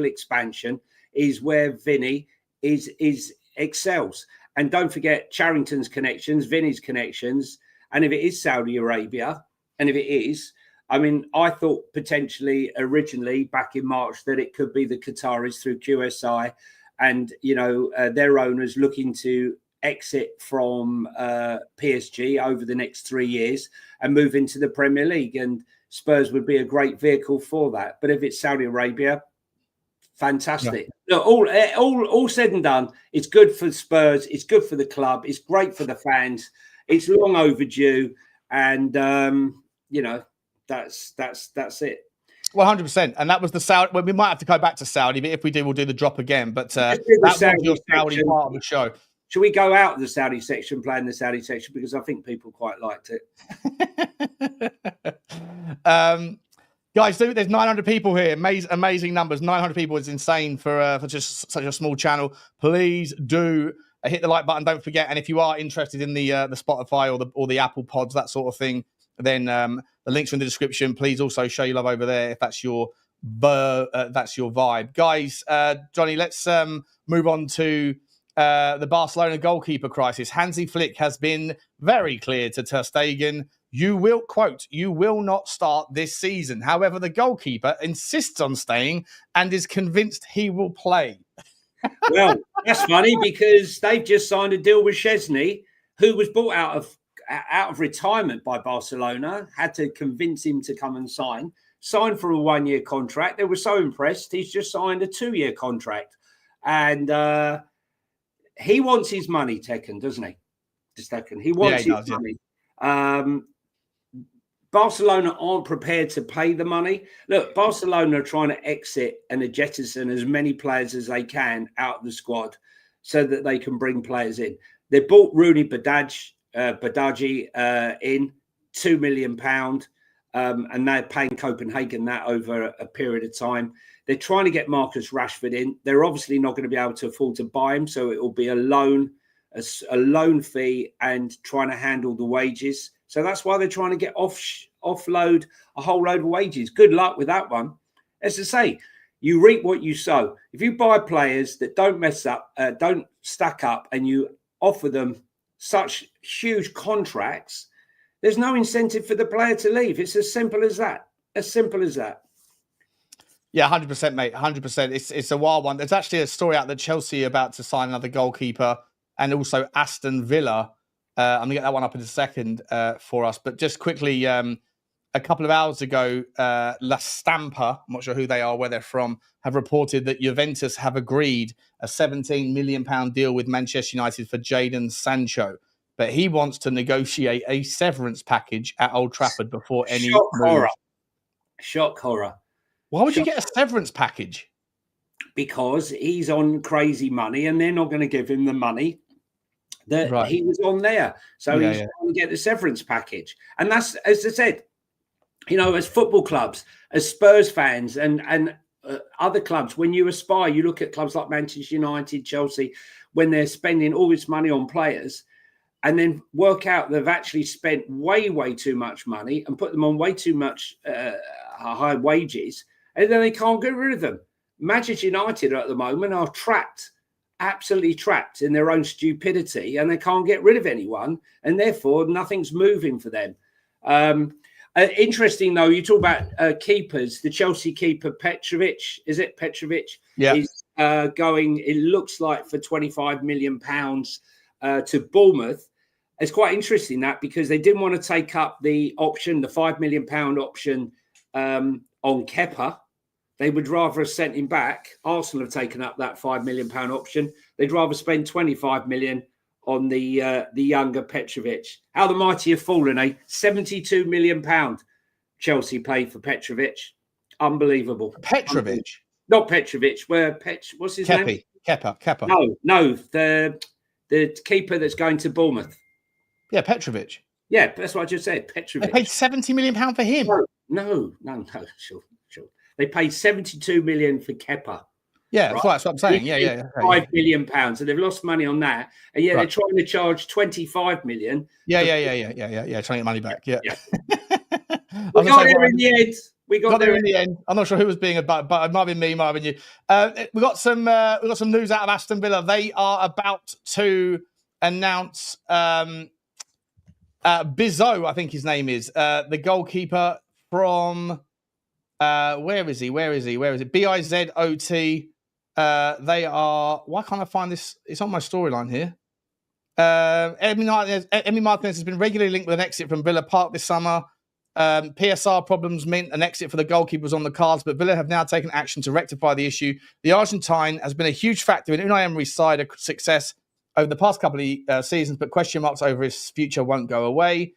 expansion is where Vinny is excels. And don't forget Charrington's connections, Vinny's connections. And if it is Saudi Arabia, and if it is, I mean, I thought potentially originally back in March that it could be the Qataris through QSI and, their owners looking to exit from PSG over the next 3 years and move into the Premier League. And Spurs would be a great vehicle for that. But if it's Saudi Arabia, fantastic. Yeah. Look, all said and done, it's good for Spurs. It's good for the club. It's great for the fans. It's long overdue, and that's it. 100%, and that was the Saudi. Well, we might have to go back to Saudi, but if we do, we'll do the drop again. But that was your Saudi part of the show. Should we go out of the Saudi section, play in the Saudi section because I think people quite liked it. Guys, there's 900 people here. Amazing numbers. 900 people is insane for just such a small channel. Please do. Hit the like button. Don't forget. And if you are interested in the Spotify or the Apple Pods, that sort of thing, then the links are in the description. Please also show your love over there if that's your vibe, guys. Johnny, let's move on to the Barcelona goalkeeper crisis. Hansi Flick has been very clear to Ter Stegen. You will not start this season. However, the goalkeeper insists on staying and is convinced he will play. Well, that's funny because they've just signed a deal with Szczesny, who was bought out of retirement by Barcelona, had to convince him to come and sign for a 1-year contract. They were so impressed. He's just signed a 2-year contract. And he wants his money, Tekken, doesn't he? He wants his money. Yeah. Barcelona aren't prepared to pay the money. Look, Barcelona are trying to exit and jettison as many players as they can out of the squad so that they can bring players in. They bought Rooney Badaji in £2 million, and they're paying Copenhagen that over a period of time. They're trying to get Marcus Rashford in. They're obviously not going to be able to afford to buy him, so it will be a loan fee and trying to handle the wages. So that's why they're trying to get offload a whole load of wages. Good luck with that one. As I say, you reap what you sow. If you buy players that don't mess up, don't stack up, and you offer them such huge contracts, there's no incentive for the player to leave. It's as simple as that. As simple as that. Yeah, 100%, mate. 100%. It's a wild one. There's actually a story out that Chelsea are about to sign another goalkeeper, and also Aston Villa. I'm going to get that one up in a second for us. But just quickly, a couple of hours ago, La Stampa, I'm not sure who they are, where they're from, have reported that Juventus have agreed a £17 million deal with Manchester United for Jadon Sancho. But he wants to negotiate a severance package at Old Trafford before any move. Shock horror. Why would you get a severance package? Because he's on crazy money and they're not going to give him the money that he was on there. So he's trying to get the severance package. And that's, as I said, as football clubs, as Spurs fans and other clubs, when you aspire, you look at clubs like Manchester United, Chelsea, when they're spending all this money on players, and then work out they've actually spent way too much money and put them on way too much high wages, and then they can't get rid of them. Manchester United at the moment are trapped, absolutely trapped in their own stupidity, and they can't get rid of anyone, and therefore nothing's moving for them. Interesting, though, you talk about keepers. The Chelsea keeper, Petrovic, is it Petrovic? Yeah. Is going, it looks like, for £25 million to Bournemouth. It's quite interesting that, because they didn't want to take up the option, the £5 million option on Kepa. They would rather have sent him back. Arsenal have taken up that £5 million option. They'd rather spend £25 million on the younger Petrovic. How the mighty have fallen, eh? £72 million Chelsea paid for Petrovic. Unbelievable. Petrovic? Not Petrovic. What's his name? Kepa. No, the keeper that's going to Bournemouth. Yeah, Petrovic. Yeah, that's what I just said. Petrovic. They paid £70 million for him. No. Sure. They paid £72 million for Kepa. Yeah, right. That's what I'm saying. Yeah. £5 million, and they've lost money on that, and they're trying to charge £25 million. Yeah. Trying to get money back. Yeah. We got there in the end. We got there in the end. I'm not sure who was being but it might have been me, might have been you. We got some news out of Aston Villa. They are about to announce Bizot, I think his name is, the goalkeeper from where is he? Bizot. They are. Why can't I find this? It's on my storyline here. Emi Martinez has been regularly linked with an exit from Villa Park this summer. PSR problems meant an exit for the goalkeepers on the cards, but Villa have now taken action to rectify the issue. The Argentine has been a huge factor in Unai Emery's side of success over the past couple of seasons, but question marks over his future won't go away.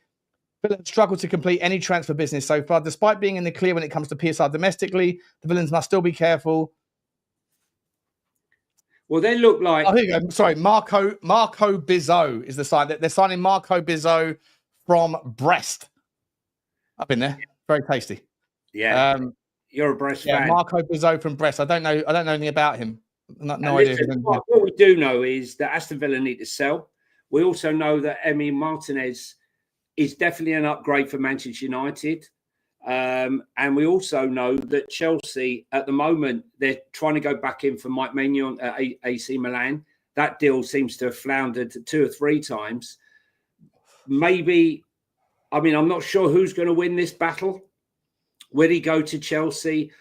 Villa have struggled to complete any transfer business so far. Despite being in the clear when it comes to PSR domestically, the Villains must still be careful. Well, they look like... Oh, here you go. Sorry, Marco Bizot is the sign. They're signing Marco Bizot from Brest. I've been there. Very tasty. Yeah. You're a Brest fan. Marco Bizot from Brest. I don't know anything about him. No idea. What we do know is that Aston Villa need to sell. We also know that Emi Martinez is definitely an upgrade for Manchester United. And we also know that Chelsea, at the moment, they're trying to go back in for Mike Maignan at AC Milan. That deal seems to have floundered 2 or 3 times. Maybe, I'm not sure who's going to win this battle. Will he go to Chelsea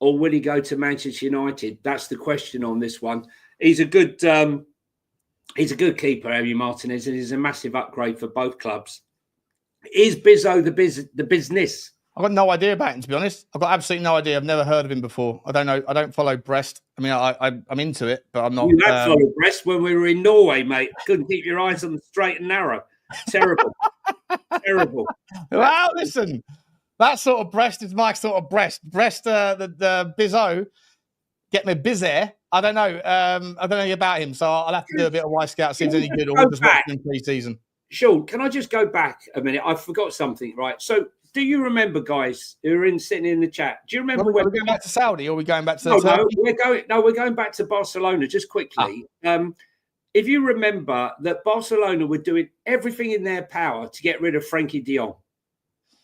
or will he go to Manchester United? That's the question on this one. He's a good keeper, Emi Martinez, and he's a massive upgrade for both clubs. Is Bizot the business? I've got no idea about him, to be honest. I've got absolutely no idea. I've never heard of him before. I don't know. I don't follow Brest. I'm into it, but I'm not. You had followed Brest when we were in Norway, mate. Couldn't keep your eyes on the straight and narrow. Terrible. Terrible. Well, listen, that sort of Brest is my sort of Brest. Brest, the Bizot, get me Bizet. I don't know. I don't know about him, so I'll have to do a bit of Y Scout, see if he's any good, or we'll just watch him in pre-season. Sean, can I just go back a minute? I forgot something, right? So, do you remember, guys who are sitting in the chat? Do you remember when we're going back to Saudi, or are we going back to? We're going back to Barcelona. Just quickly, if you remember that Barcelona were doing everything in their power to get rid of Frankie de Jong,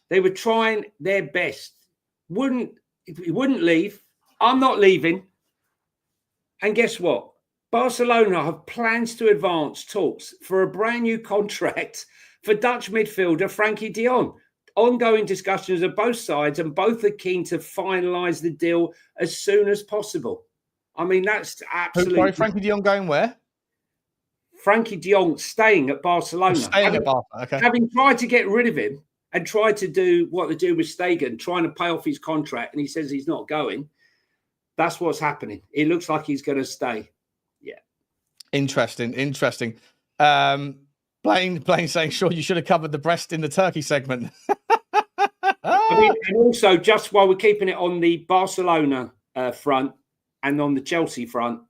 they were trying their best. He wouldn't leave. I'm not leaving. And guess what? Barcelona have plans to advance talks for a brand new contract for Dutch midfielder Frankie de Jong. Ongoing discussions of both sides, and both are keen to finalise the deal as soon as possible. That's absolutely... Sorry, Frankie de Jong going where? Frankie de Jong staying at Barcelona. Okay. Having tried to get rid of him and tried to do what they do with Stegen, trying to pay off his contract, and he says he's not going. That's what's happening. It looks like he's going to stay. Yeah. Interesting. Blaine saying, sure, you should have covered the Brest in the Turkey segment. And also, just while we're keeping it on the Barcelona front and on the Chelsea front,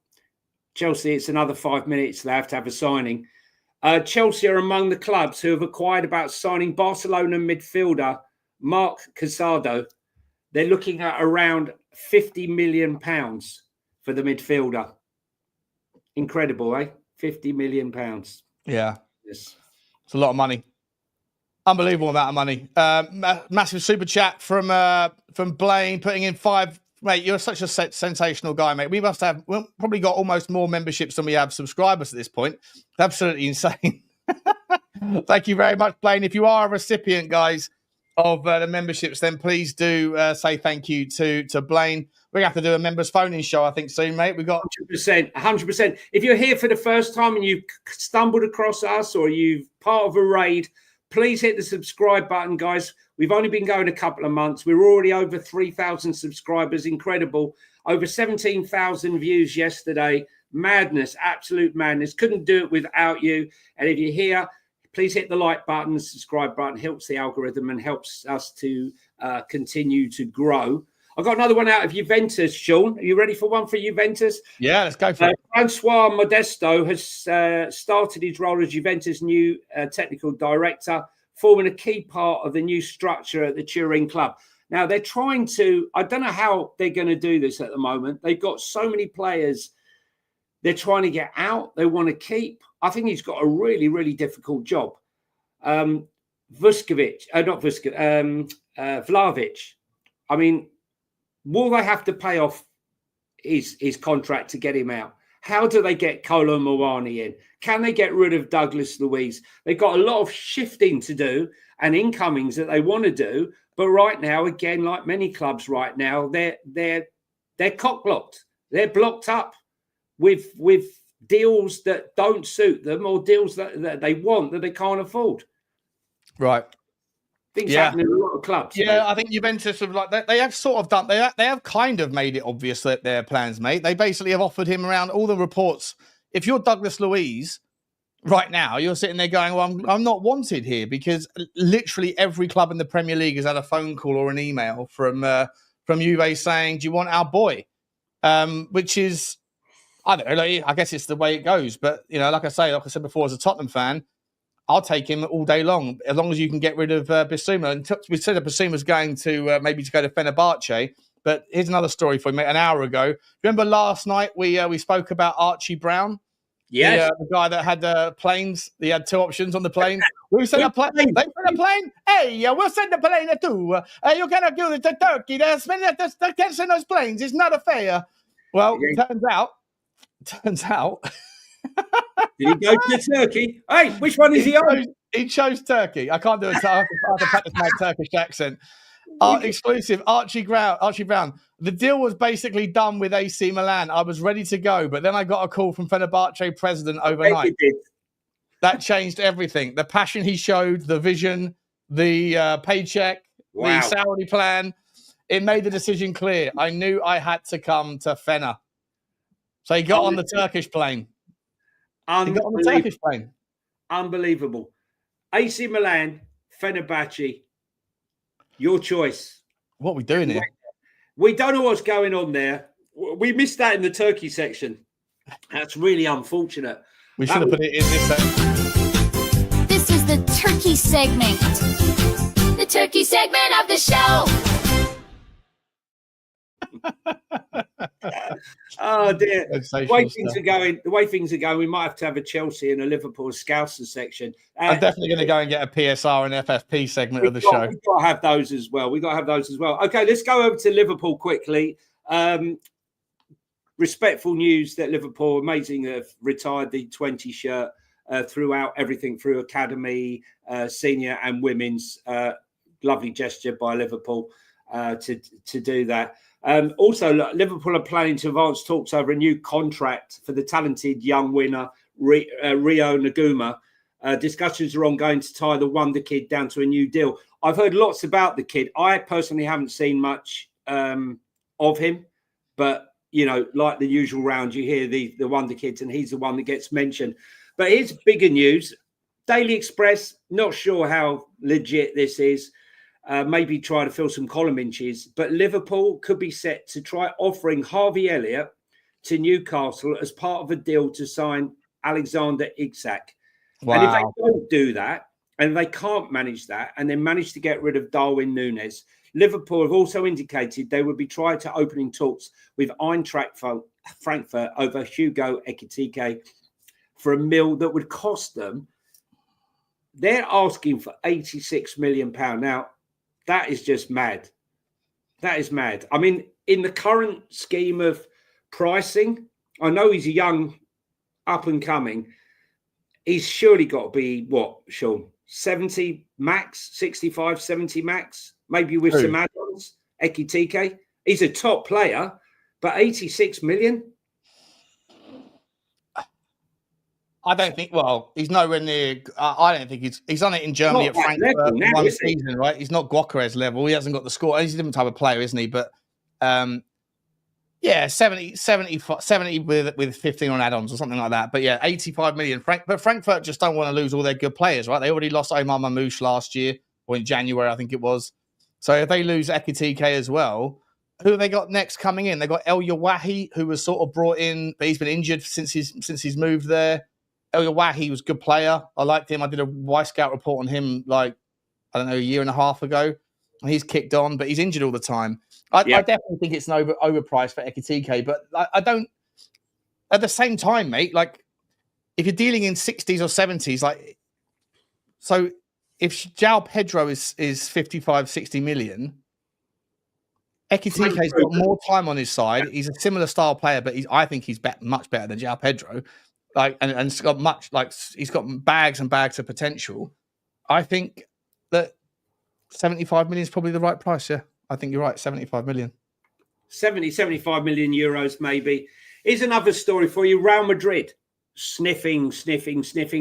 Chelsea, it's another 5 minutes. They have to have a signing. Chelsea are among the clubs who have acquired about signing Barcelona midfielder Marc Casado. They're looking at around £50 million for the midfielder. Incredible, eh? £50 million. Yeah. Yes. It's a lot of money. Unbelievable amount of money. Massive super chat from Blaine putting in 5. Mate, you're such a sensational guy, mate. We've probably got almost more memberships than we have subscribers at this point. Absolutely insane. Thank you very much, Blaine. If you are a recipient, guys, of the memberships, then please do say thank you to Blaine. We're going to have to do a members phoning show, I think, soon, mate. We've got 100%. If you're here for the first time and you've stumbled across us or you've part of a raid, please hit the subscribe button, guys. We've only been going a couple of months. We're already over 3,000 subscribers. Incredible. Over 17,000 views yesterday. Madness, absolute madness. Couldn't do it without you. And if you're here, please hit the like button, the subscribe button. Helps the algorithm and helps us to continue to grow. I've got another one out of Juventus, Sean. Are you ready for one for Juventus? Yeah, let's go for it. Francois Modesto has started his role as Juventus' new technical director, forming a key part of the new structure at the Turin club. Now, they're trying to, I don't know how they're going to do this at the moment. They've got so many players they're trying to get out, they want to keep. I think he's got a really, really difficult job. Vlahovic. I mean, will they have to pay off his contract to get him out? How do they get Kolo Muani in? Can they get rid of Douglas Luiz? They've got a lot of shifting to do and incomings that they want to do. But right now, again, like many clubs right now, they're cock-blocked. They're blocked up with deals that don't suit them or deals that they want that they can't afford. Right. Things happen in a lot of clubs. Yeah, mate. I think Juventus have they have sort of done they have kind of made it obvious that their plans, mate. They basically have offered him around all the reports. If you're Douglas Luiz right now, you're sitting there going, "Well, I'm not wanted here," because literally every club in the Premier League has had a phone call or an email from Juve saying, "Do you want our boy?" Which is, I don't know. I guess it's the way it goes. But like I said before, as a Tottenham fan, I'll take him all day long, as long as you can get rid of Bissouma. And we said that Bissouma's going to maybe to go to Fenerbahce. But here's another story for you, mate. An hour ago, remember last night we spoke about Archie Brown? Yes. The guy that had the planes. He had 2 options on the plane. We sent a plane. They sent a plane. Hey, we'll send the plane too. You cannot give it to Turkey. They can't send those planes. It's not fair. Well, turns out. Did he go to Turkey? Hey, which one is he on? He chose Turkey. I can't do it. I have to practice my Turkish accent. Exclusive, Archie Brown. The deal was basically done with AC Milan. I was ready to go, but then I got a call from Fenerbahce president overnight. That changed everything. The passion he showed, the vision, the paycheck, the salary plan. It made the decision clear. I knew I had to come to Fener. So he got on the Turkish plane. Unbelievable. AC Milan, Fenerbahce, your choice. What are we doing here? We don't know what's going on there. We missed that in the Turkey section. That's really unfortunate. We should have put it in this section. This is the Turkey segment. The Turkey segment of the show. Oh dear! The way things are going, we might have to have a Chelsea and a Liverpool Scouser section. I'm definitely going to go and get a PSR and FFP segment of the show. We've got to have those as well. Okay, let's go over to Liverpool quickly. Respectful news that Liverpool, amazing, have retired the 20 shirt throughout everything through academy, senior and women's. Lovely gesture by Liverpool to do that. Also, Liverpool are planning to advance talks over a new contract for the talented young winner, Rio Naguma. Discussions are ongoing to tie the wonder kid down to a new deal. I've heard lots about the kid. I personally haven't seen much of him, but, like the usual round, you hear the wonder kids, and he's the one that gets mentioned. But here's bigger news. Daily Express, not sure how legit this is. Maybe try to fill some column inches, but Liverpool could be set to try offering Harvey Elliott to Newcastle as part of a deal to sign Alexander Isak. Wow. And if they don't do that, and they can't manage that, and then manage to get rid of Darwin Núñez, Liverpool have also indicated they would be trying to opening talks with Eintracht Frankfurt over Hugo Ekitike for a mil that would cost them. They're asking for £86 million. Now, that is just mad. That is mad. I mean, in the current scheme of pricing, I know he's a young up and coming. He's surely got to be, what, Sean? 70 max, 65, 70 max, maybe with some add-ons. Ekitike. He's a top player, but 86 million? I don't think. Well, he's nowhere near. I don't think he's on it in Germany at Frankfurt one season, right? He's not Gyökeres level. He hasn't got the score. He's a different type of player, isn't he? But yeah, 70 with 15 on add-ons or something like that. But yeah, 85 million. But Frankfurt just don't want to lose all their good players, right? They already lost Omar Mamouche last year, or in January, I think it was. So if they lose Ekitike as well, who have they got next coming in? They got El Yawahi, who was sort of brought in, but he's been injured since he's moved there. El Yawahi was a good player. I liked him. I did a Y Scout report on him, like, I don't know, a year and a half ago. And he's kicked on, but he's injured all the time. I definitely think it's an overpriced for Ekitike, but I don't. At the same time, mate, like, if you're dealing in 60s or 70s, like, so if João Pedro is 55, 60 million, Ekitike's got more time on his side. He's a similar style player, but I think he's much better than João Pedro. Like, and it's got much, like, he's got bags and bags of potential. I think that 75 million is probably the right price. Yeah, I think you're right. 75 million. 75 million euros, maybe. Here's another story for you. Real Madrid sniffing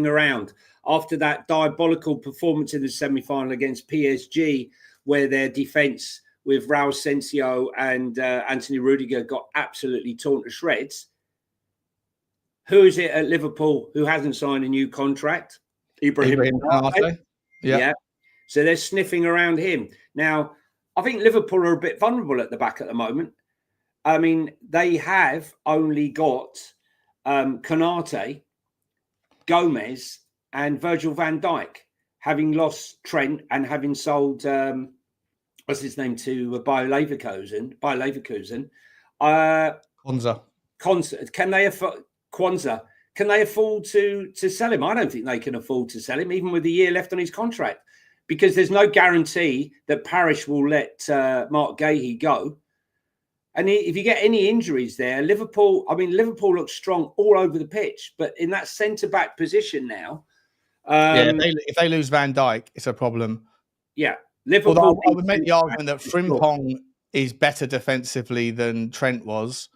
around after that diabolical performance in the semi-final against PSG, where their defence with Raul Asensio and Anthony Rudiger got absolutely torn to shreds. Who is it at Liverpool who hasn't signed a new contract? Ibrahim Konate. Yeah. So they're sniffing around him. Now, I think Liverpool are a bit vulnerable at the back at the moment. I mean, they have only got Konate, Gomez, and Virgil van Dijk, having lost Trent and having sold what's his name to Bayer Leverkusen. Kwanzaa. Can they afford to sell him? I don't think they can afford to sell him, even with a year left on his contract, because there's no guarantee that Parish will let Mark Gahey go. And if you get any injuries there, Liverpool looks strong all over the pitch, but in that centre-back position now... if they lose Van Dijk, it's a problem. Yeah. Liverpool. Although I would make the argument that Frimpong is better defensively than Trent was,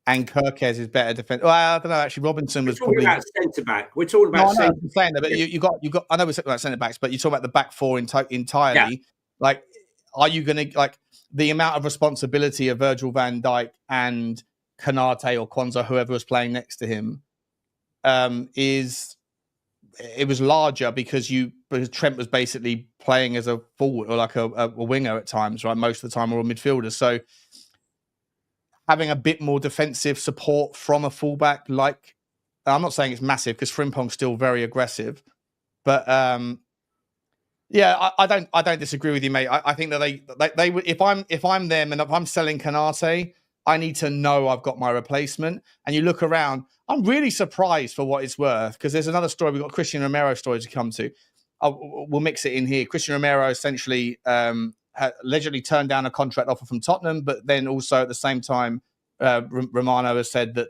and Gyökeres is better defense. Well, I don't know. Actually, Robinson was probably centre back. We're talking about. No, I'm saying that, but you got. I know we're talking about centre backs, but you talk about the back four entirely. Yeah. Like, are you going to the amount of responsibility of Virgil van Dijk and Konate or Kwanzaa, whoever was playing next to him, it was larger because Trent was basically playing as a forward or like a winger at times, right? Most of the time, or a midfielder. So having a bit more defensive support from a fullback, like, I'm not saying it's massive because Frimpong's still very aggressive, but yeah, I don't disagree with you, mate. I think that they would, if I'm them and if I'm selling Konate, I need to know I've got my replacement. And you look around, I'm really surprised for what it's worth, because there's another story. We've got Christian Romero story to come to. We'll mix it in here. Christian Romero essentially allegedly turned down a contract offer from Tottenham, but then also at the same time, Romano has said that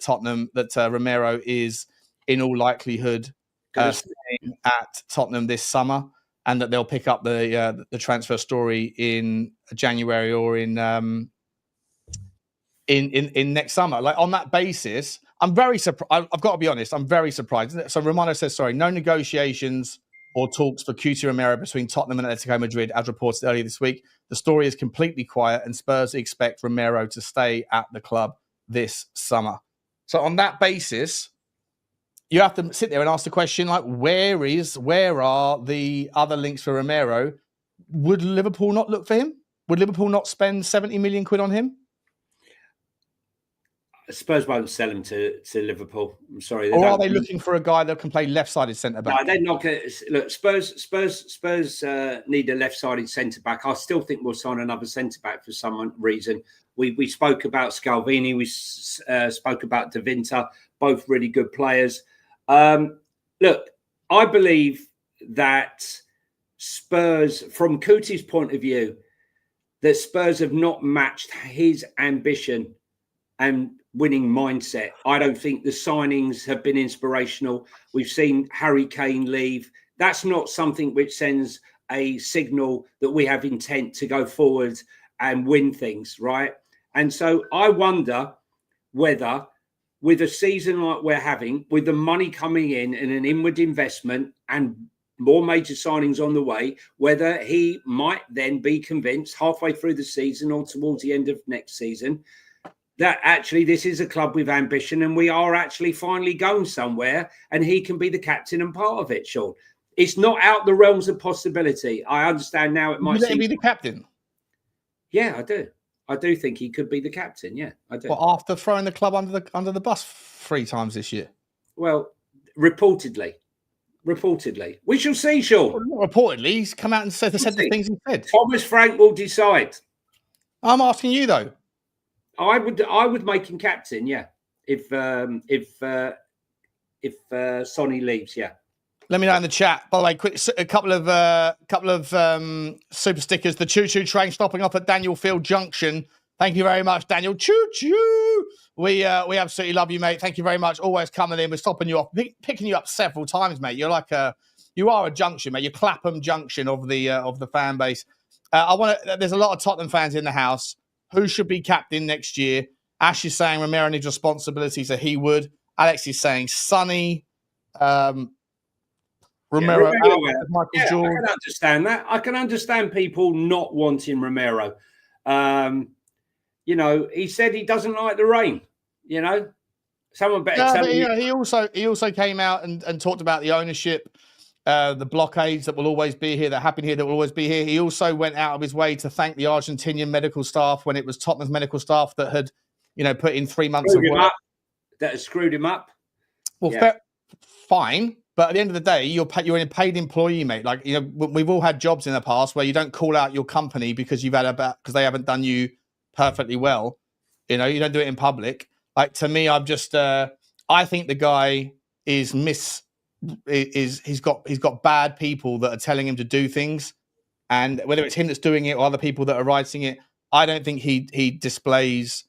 Romero is in all likelihood staying at Tottenham this summer, and that they'll pick up the transfer story in January or in next summer. Like, on that basis, I'm very surprised. I've got to be honest, I'm very surprised. So Romano says, no negotiations or talks for Cuti Romero between Tottenham and Atletico Madrid, as reported earlier this week. The story is completely quiet, and Spurs expect Romero to stay at the club this summer. So on that basis, you have to sit there and ask the question, like, where are the other links for Romero? Would Liverpool not look for him? Would Liverpool not spend 70 million quid on him? Spurs won't sell him to Liverpool. I'm sorry. Or are they looking for a guy that can play left-sided centre back? No, they're not going to look. Spurs need a left-sided centre back. I still think we'll sign another centre back for some reason. We spoke about Scalvini. We spoke about De Winter. Both really good players. Look, I believe that Spurs, from Coutie's point of view, that Spurs have not matched his ambition and winning mindset. I don't think the signings have been inspirational. We've seen Harry Kane leave. That's not something which sends a signal that we have intent to go forward and win things, right? And so I wonder whether, with a season like we're having, with the money coming in and an inward investment and more major signings on the way, whether he might then be convinced halfway through the season or towards the end of next season that actually this is a club with ambition and we are actually finally going somewhere and he can be the captain and part of it, Sean. It's not out the realms of possibility. I understand now it might be the captain. Yeah, I do. I do think he could be the captain. Yeah, I do. Well, after throwing the club under the bus 3 times this year? Well, reportedly. We shall see, Sean. Well, not reportedly. He's come out and said the things he said. Thomas Frank will decide. I'm asking you, though. I would make him captain, yeah. If Sonny leaves, yeah. Let me know in the chat. By the way, quick a couple of super stickers. The choo choo train stopping off at Daniel Field Junction. Thank you very much, Daniel. Choo choo. We absolutely love you, mate. Thank you very much. Always coming in. We're stopping you off, picking you up several times, mate. You are a junction, mate. You're Clapham Junction of the fan base. There's a lot of Tottenham fans in the house. Who should be captain next year? Ash is saying Romero needs responsibility, so he would. Alex is saying Sonny. Romero, Michael George. I can understand that. I can understand people not wanting Romero. He said he doesn't like the rain. Someone better tell me. He also came out and talked about the ownership, the blockades that will always be here, that have been here, that will always be here. He also went out of his way to thank the Argentinian medical staff when it was Tottenham's medical staff that had, put in 3 months of work. That has screwed him up. Well, fine. But at the end of the day, you're a paid employee, mate. Like, we've all had jobs in the past where you don't call out your company because because they haven't done you perfectly well. You don't do it in public. Like, to me, I think the guy he's got bad people that are telling him to do things, and whether it's him that's doing it or other people that are writing it, I don't think he displays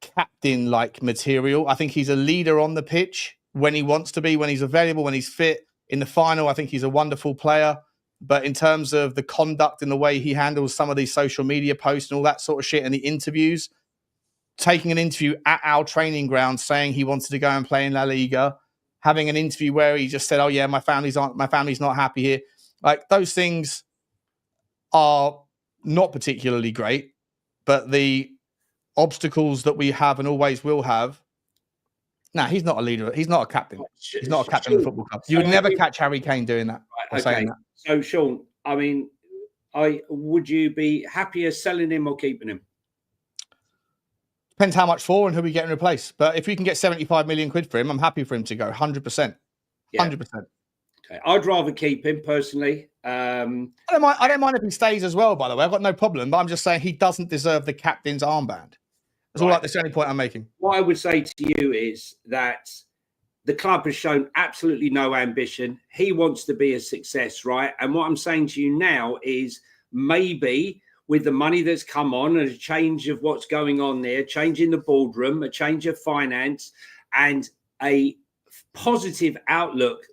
captain-like material. I think he's a leader on the pitch when he wants to be, when he's available, when he's fit. In the final, I think he's a wonderful player. But in terms of the conduct and the way he handles some of these social media posts and all that sort of shit and the interviews, taking an interview at our training ground saying he wanted to go and play in La Liga, having an interview where he just said, "Oh yeah, my family's not happy here." Like, those things are not particularly great, but the obstacles that we have and always will have. No, he's not a leader. He's not a captain. He's not a captain of the football club. You would never catch Harry Kane doing that. Right, okay. That. So, Sean, would you be happier selling him or keeping him? Depends how much for and who we get in replace. But if we can get 75 million quid for him, I'm happy for him to go 100%. 100%. Okay. I'd rather keep him personally. I don't mind if he stays as well, by the way. I've got no problem. But I'm just saying he doesn't deserve the captain's armband. That's the only point I'm making. What I would say to you is that the club has shown absolutely no ambition. He wants to be a success, right? And what I'm saying to you now is maybe with the money that's come on and a change of what's going on there, change in the boardroom, a change of finance, and a positive outlook,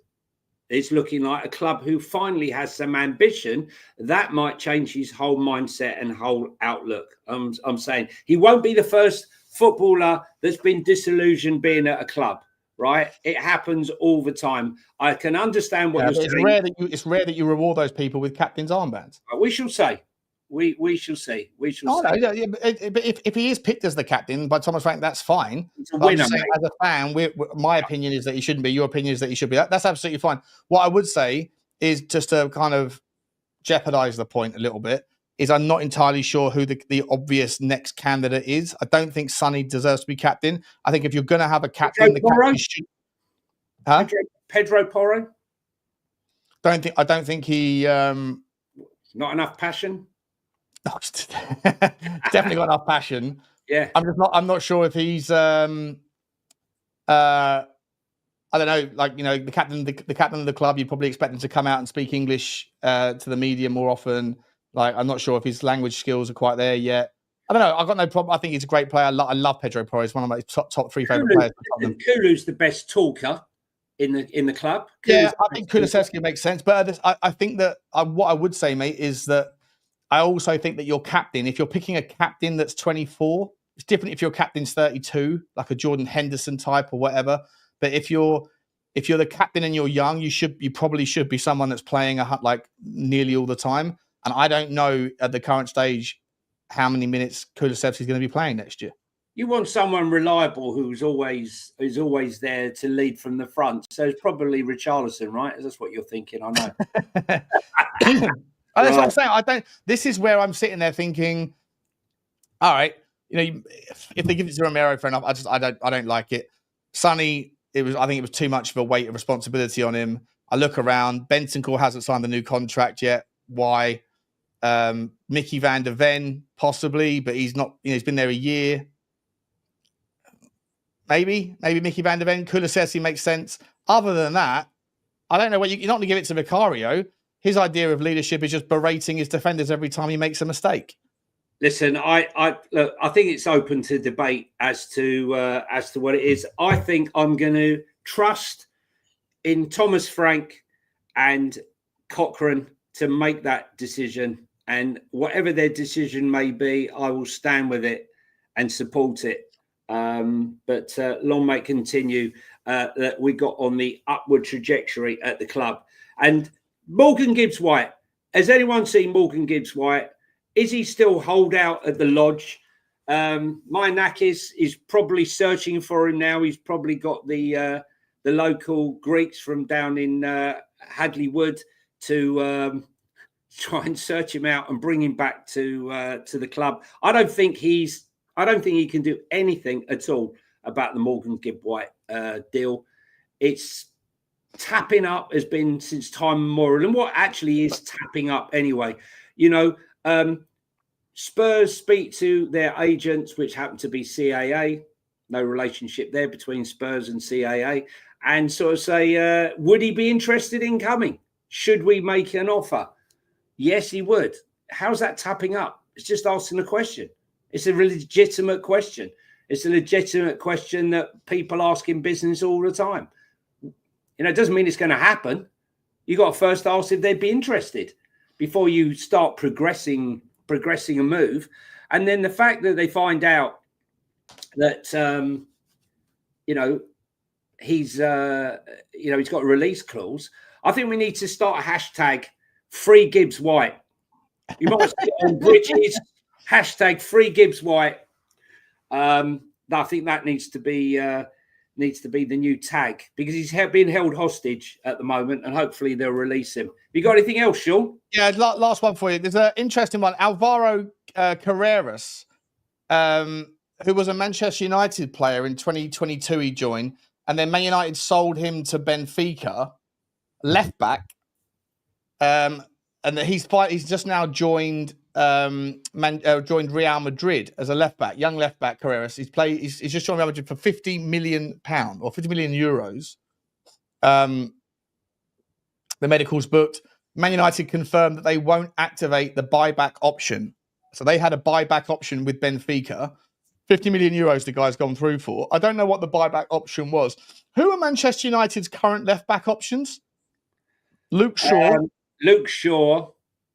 it's looking like a club who finally has some ambition. That might change his whole mindset and whole outlook. I'm saying he won't be the first footballer that's been disillusioned being at a club, right? It happens all the time. I can understand what you're saying. It's rare that you reward those people with captain's armbands. We shall say. We shall see. We shall see. No, yeah, but if he is picked as the captain by Thomas Frank, that's fine. It's a winner, saying, as a fan, my opinion is that he shouldn't be. Your opinion is that he should be. That's absolutely fine. What I would say is, just to kind of jeopardize the point a little bit, is I'm not entirely sure who the obvious next candidate is. I don't think Sonny deserves to be captain. I think if you're going to have a captain, the captain should. Huh? Pedro Porro? I don't think he. Not enough passion. Definitely got enough passion. Yeah, I'm not sure if he's. I don't know, like, you know, the captain of the club, you'd probably expect him to come out and speak English to the media more often. Like, I'm not sure if his language skills are quite there yet. I don't know. I've got no problem. I think he's a great player. I love Pedro Porro. He's one of my top three favourite players. Kulu's the best talker in the club. Yeah, I think Kulusevski makes sense. But I think that what I would say, mate, is that I also think that your captain, if you're picking a captain that's 24, it's different if your captain's 32, like a Jordan Henderson type or whatever. But if you're the captain and you're young, you probably should be someone that's playing like nearly all the time. And I don't know at the current stage how many minutes Kulusevski is going to be playing next year. You want someone reliable who's always there to lead from the front. So it's probably Richarlison, right? That's what you're thinking. I know. That's what I'm saying. This is where I'm sitting there thinking, all right, you know, if they give it to Romero, fair enough. I don't like it. Sonny. I think it was too much of a weight of responsibility on him. I look around. Bentancur hasn't signed the new contract yet. Why? Mickey van der Ven, possibly, but he's not. You know, he's been there a year. Maybe Mickey van der Ven. Kulusevski makes sense. Other than that, I don't know what you're not going to give it to Vicario. His idea of leadership is just berating his defenders every time he makes a mistake. Listen, I think it's open to debate as to what it is. I think I'm going to trust in Thomas Frank and Cochrane to make that decision, and whatever their decision may be, I will stand with it and support it. But long may it continue that we got on the upward trajectory at the club. And Morgan Gibbs-White, has anyone seen Morgan Gibbs-White? Is he still holed out at the lodge? Mainakis is probably searching for him now. He's probably got the local Greeks from down in Hadley Wood to try and search him out and bring him back to the club. I don't think he can do anything at all about the Morgan Gibbs-White deal. It's tapping up has been since time immemorial. And what actually is tapping up anyway? You know, Spurs speak to their agents, which happen to be CAA. No relationship there between Spurs and CAA. And sort of say, would he be interested in coming? Should we make an offer? Yes, he would. How's that tapping up? It's just asking a question. It's a legitimate question. It's a legitimate question that people ask in business all the time. You know, it doesn't mean it's going to happen. You got to first ask if they'd be interested before you start progressing a move. And then the fact that they find out that you know, he's got a release clause. I think we need to start a hashtag free Gibbs White. You might see it on bridges, hashtag free Gibbs White. I think that needs to be the new tag, because he's being held hostage at the moment, and hopefully they'll release him. Have you got anything else, Sean? Yeah, last one for you. There's an interesting one. Alvaro Carreras, who was a Manchester United player in 2022, he joined, and then Man United sold him to Benfica, left back, and he's just now joined Real Madrid as a left back, young left back. Carreras, he's just joined Real Madrid for £50 million or 50 million euros. The medical's booked. Man United confirmed that they won't activate the buyback option. So they had a buyback option with Benfica. 50 million euros the guy's gone through for. I don't know what the buyback option was. Who are Manchester United's current left back options? Luke Shaw.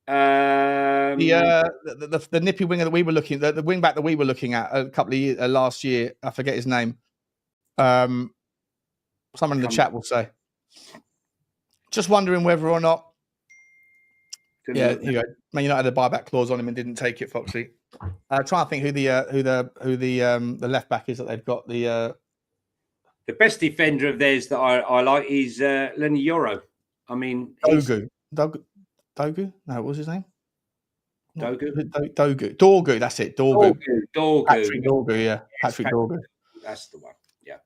The nippy winger that we were looking at, the wing back that we were looking at a couple of years last year. I forget his name. Someone in the chat will say. Just wondering whether or not. Yeah, here you go. Man United had a buyback clause on him and didn't take it, Foxy. Trying to think who the left back is that they've got. The best defender of theirs that I like is Lenny Yoro. I mean, Dogu. No, what was his name? Dorgu, that's it. Dorgu. Patrick Dorgu, yeah. Patrick Dorgu. That's the one. Yeah.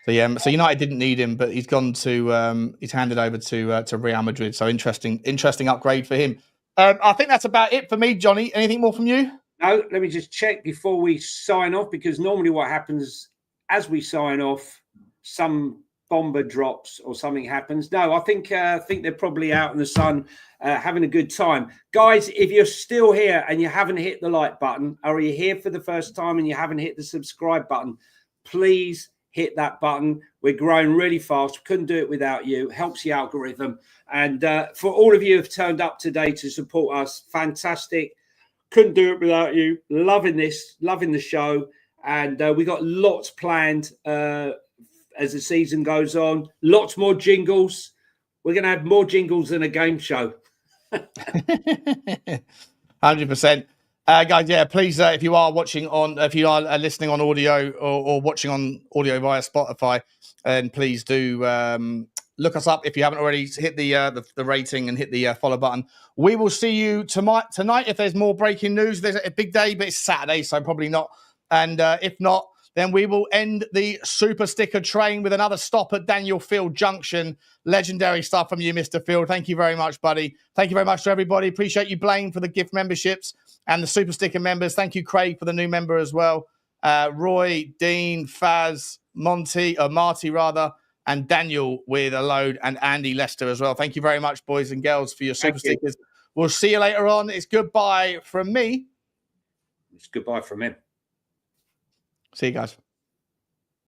So yeah, so United didn't need him, but he's gone to he's handed over to Real Madrid. So interesting upgrade for him. I think that's about it for me, Johnny. Anything more from you? No, let me just check before we sign off, because normally what happens as we sign off, some bomber drops or something happens. No, I think they're probably out in the sun having a good time. Guys, if you're still here and you haven't hit the like button, or you're here for the first time and you haven't hit the subscribe button, please hit that button. We're growing really fast. We couldn't do it without you. Helps the algorithm. And for all of you who have turned up today to support us, fantastic. Couldn't do it without you. Loving this, loving the show. And we got lots planned as the season goes on. Lots more jingles. We're going to have more jingles than a game show. 100%. Guys, yeah, please, if you are listening on audio or watching on audio via Spotify, and please do look us up if you haven't already. Hit the rating and hit the follow button. We will see you tonight if there's more breaking news. There's a big day, but it's Saturday, so probably not. And if not, then we will end the Super Sticker train with another stop at Daniel Field Junction. Legendary stuff from you, Mr. Field. Thank you very much, buddy. Thank you very much to everybody. Appreciate you, Blaine, for the gift memberships and the Super Sticker members. Thank you, Craig, for the new member as well. Roy, Dean, Faz, Marty, and Daniel with a load, and Andy Lester as well. Thank you very much, boys and girls, for your Super Stickers. We'll see you later on. It's goodbye from me. It's goodbye from him. See you guys.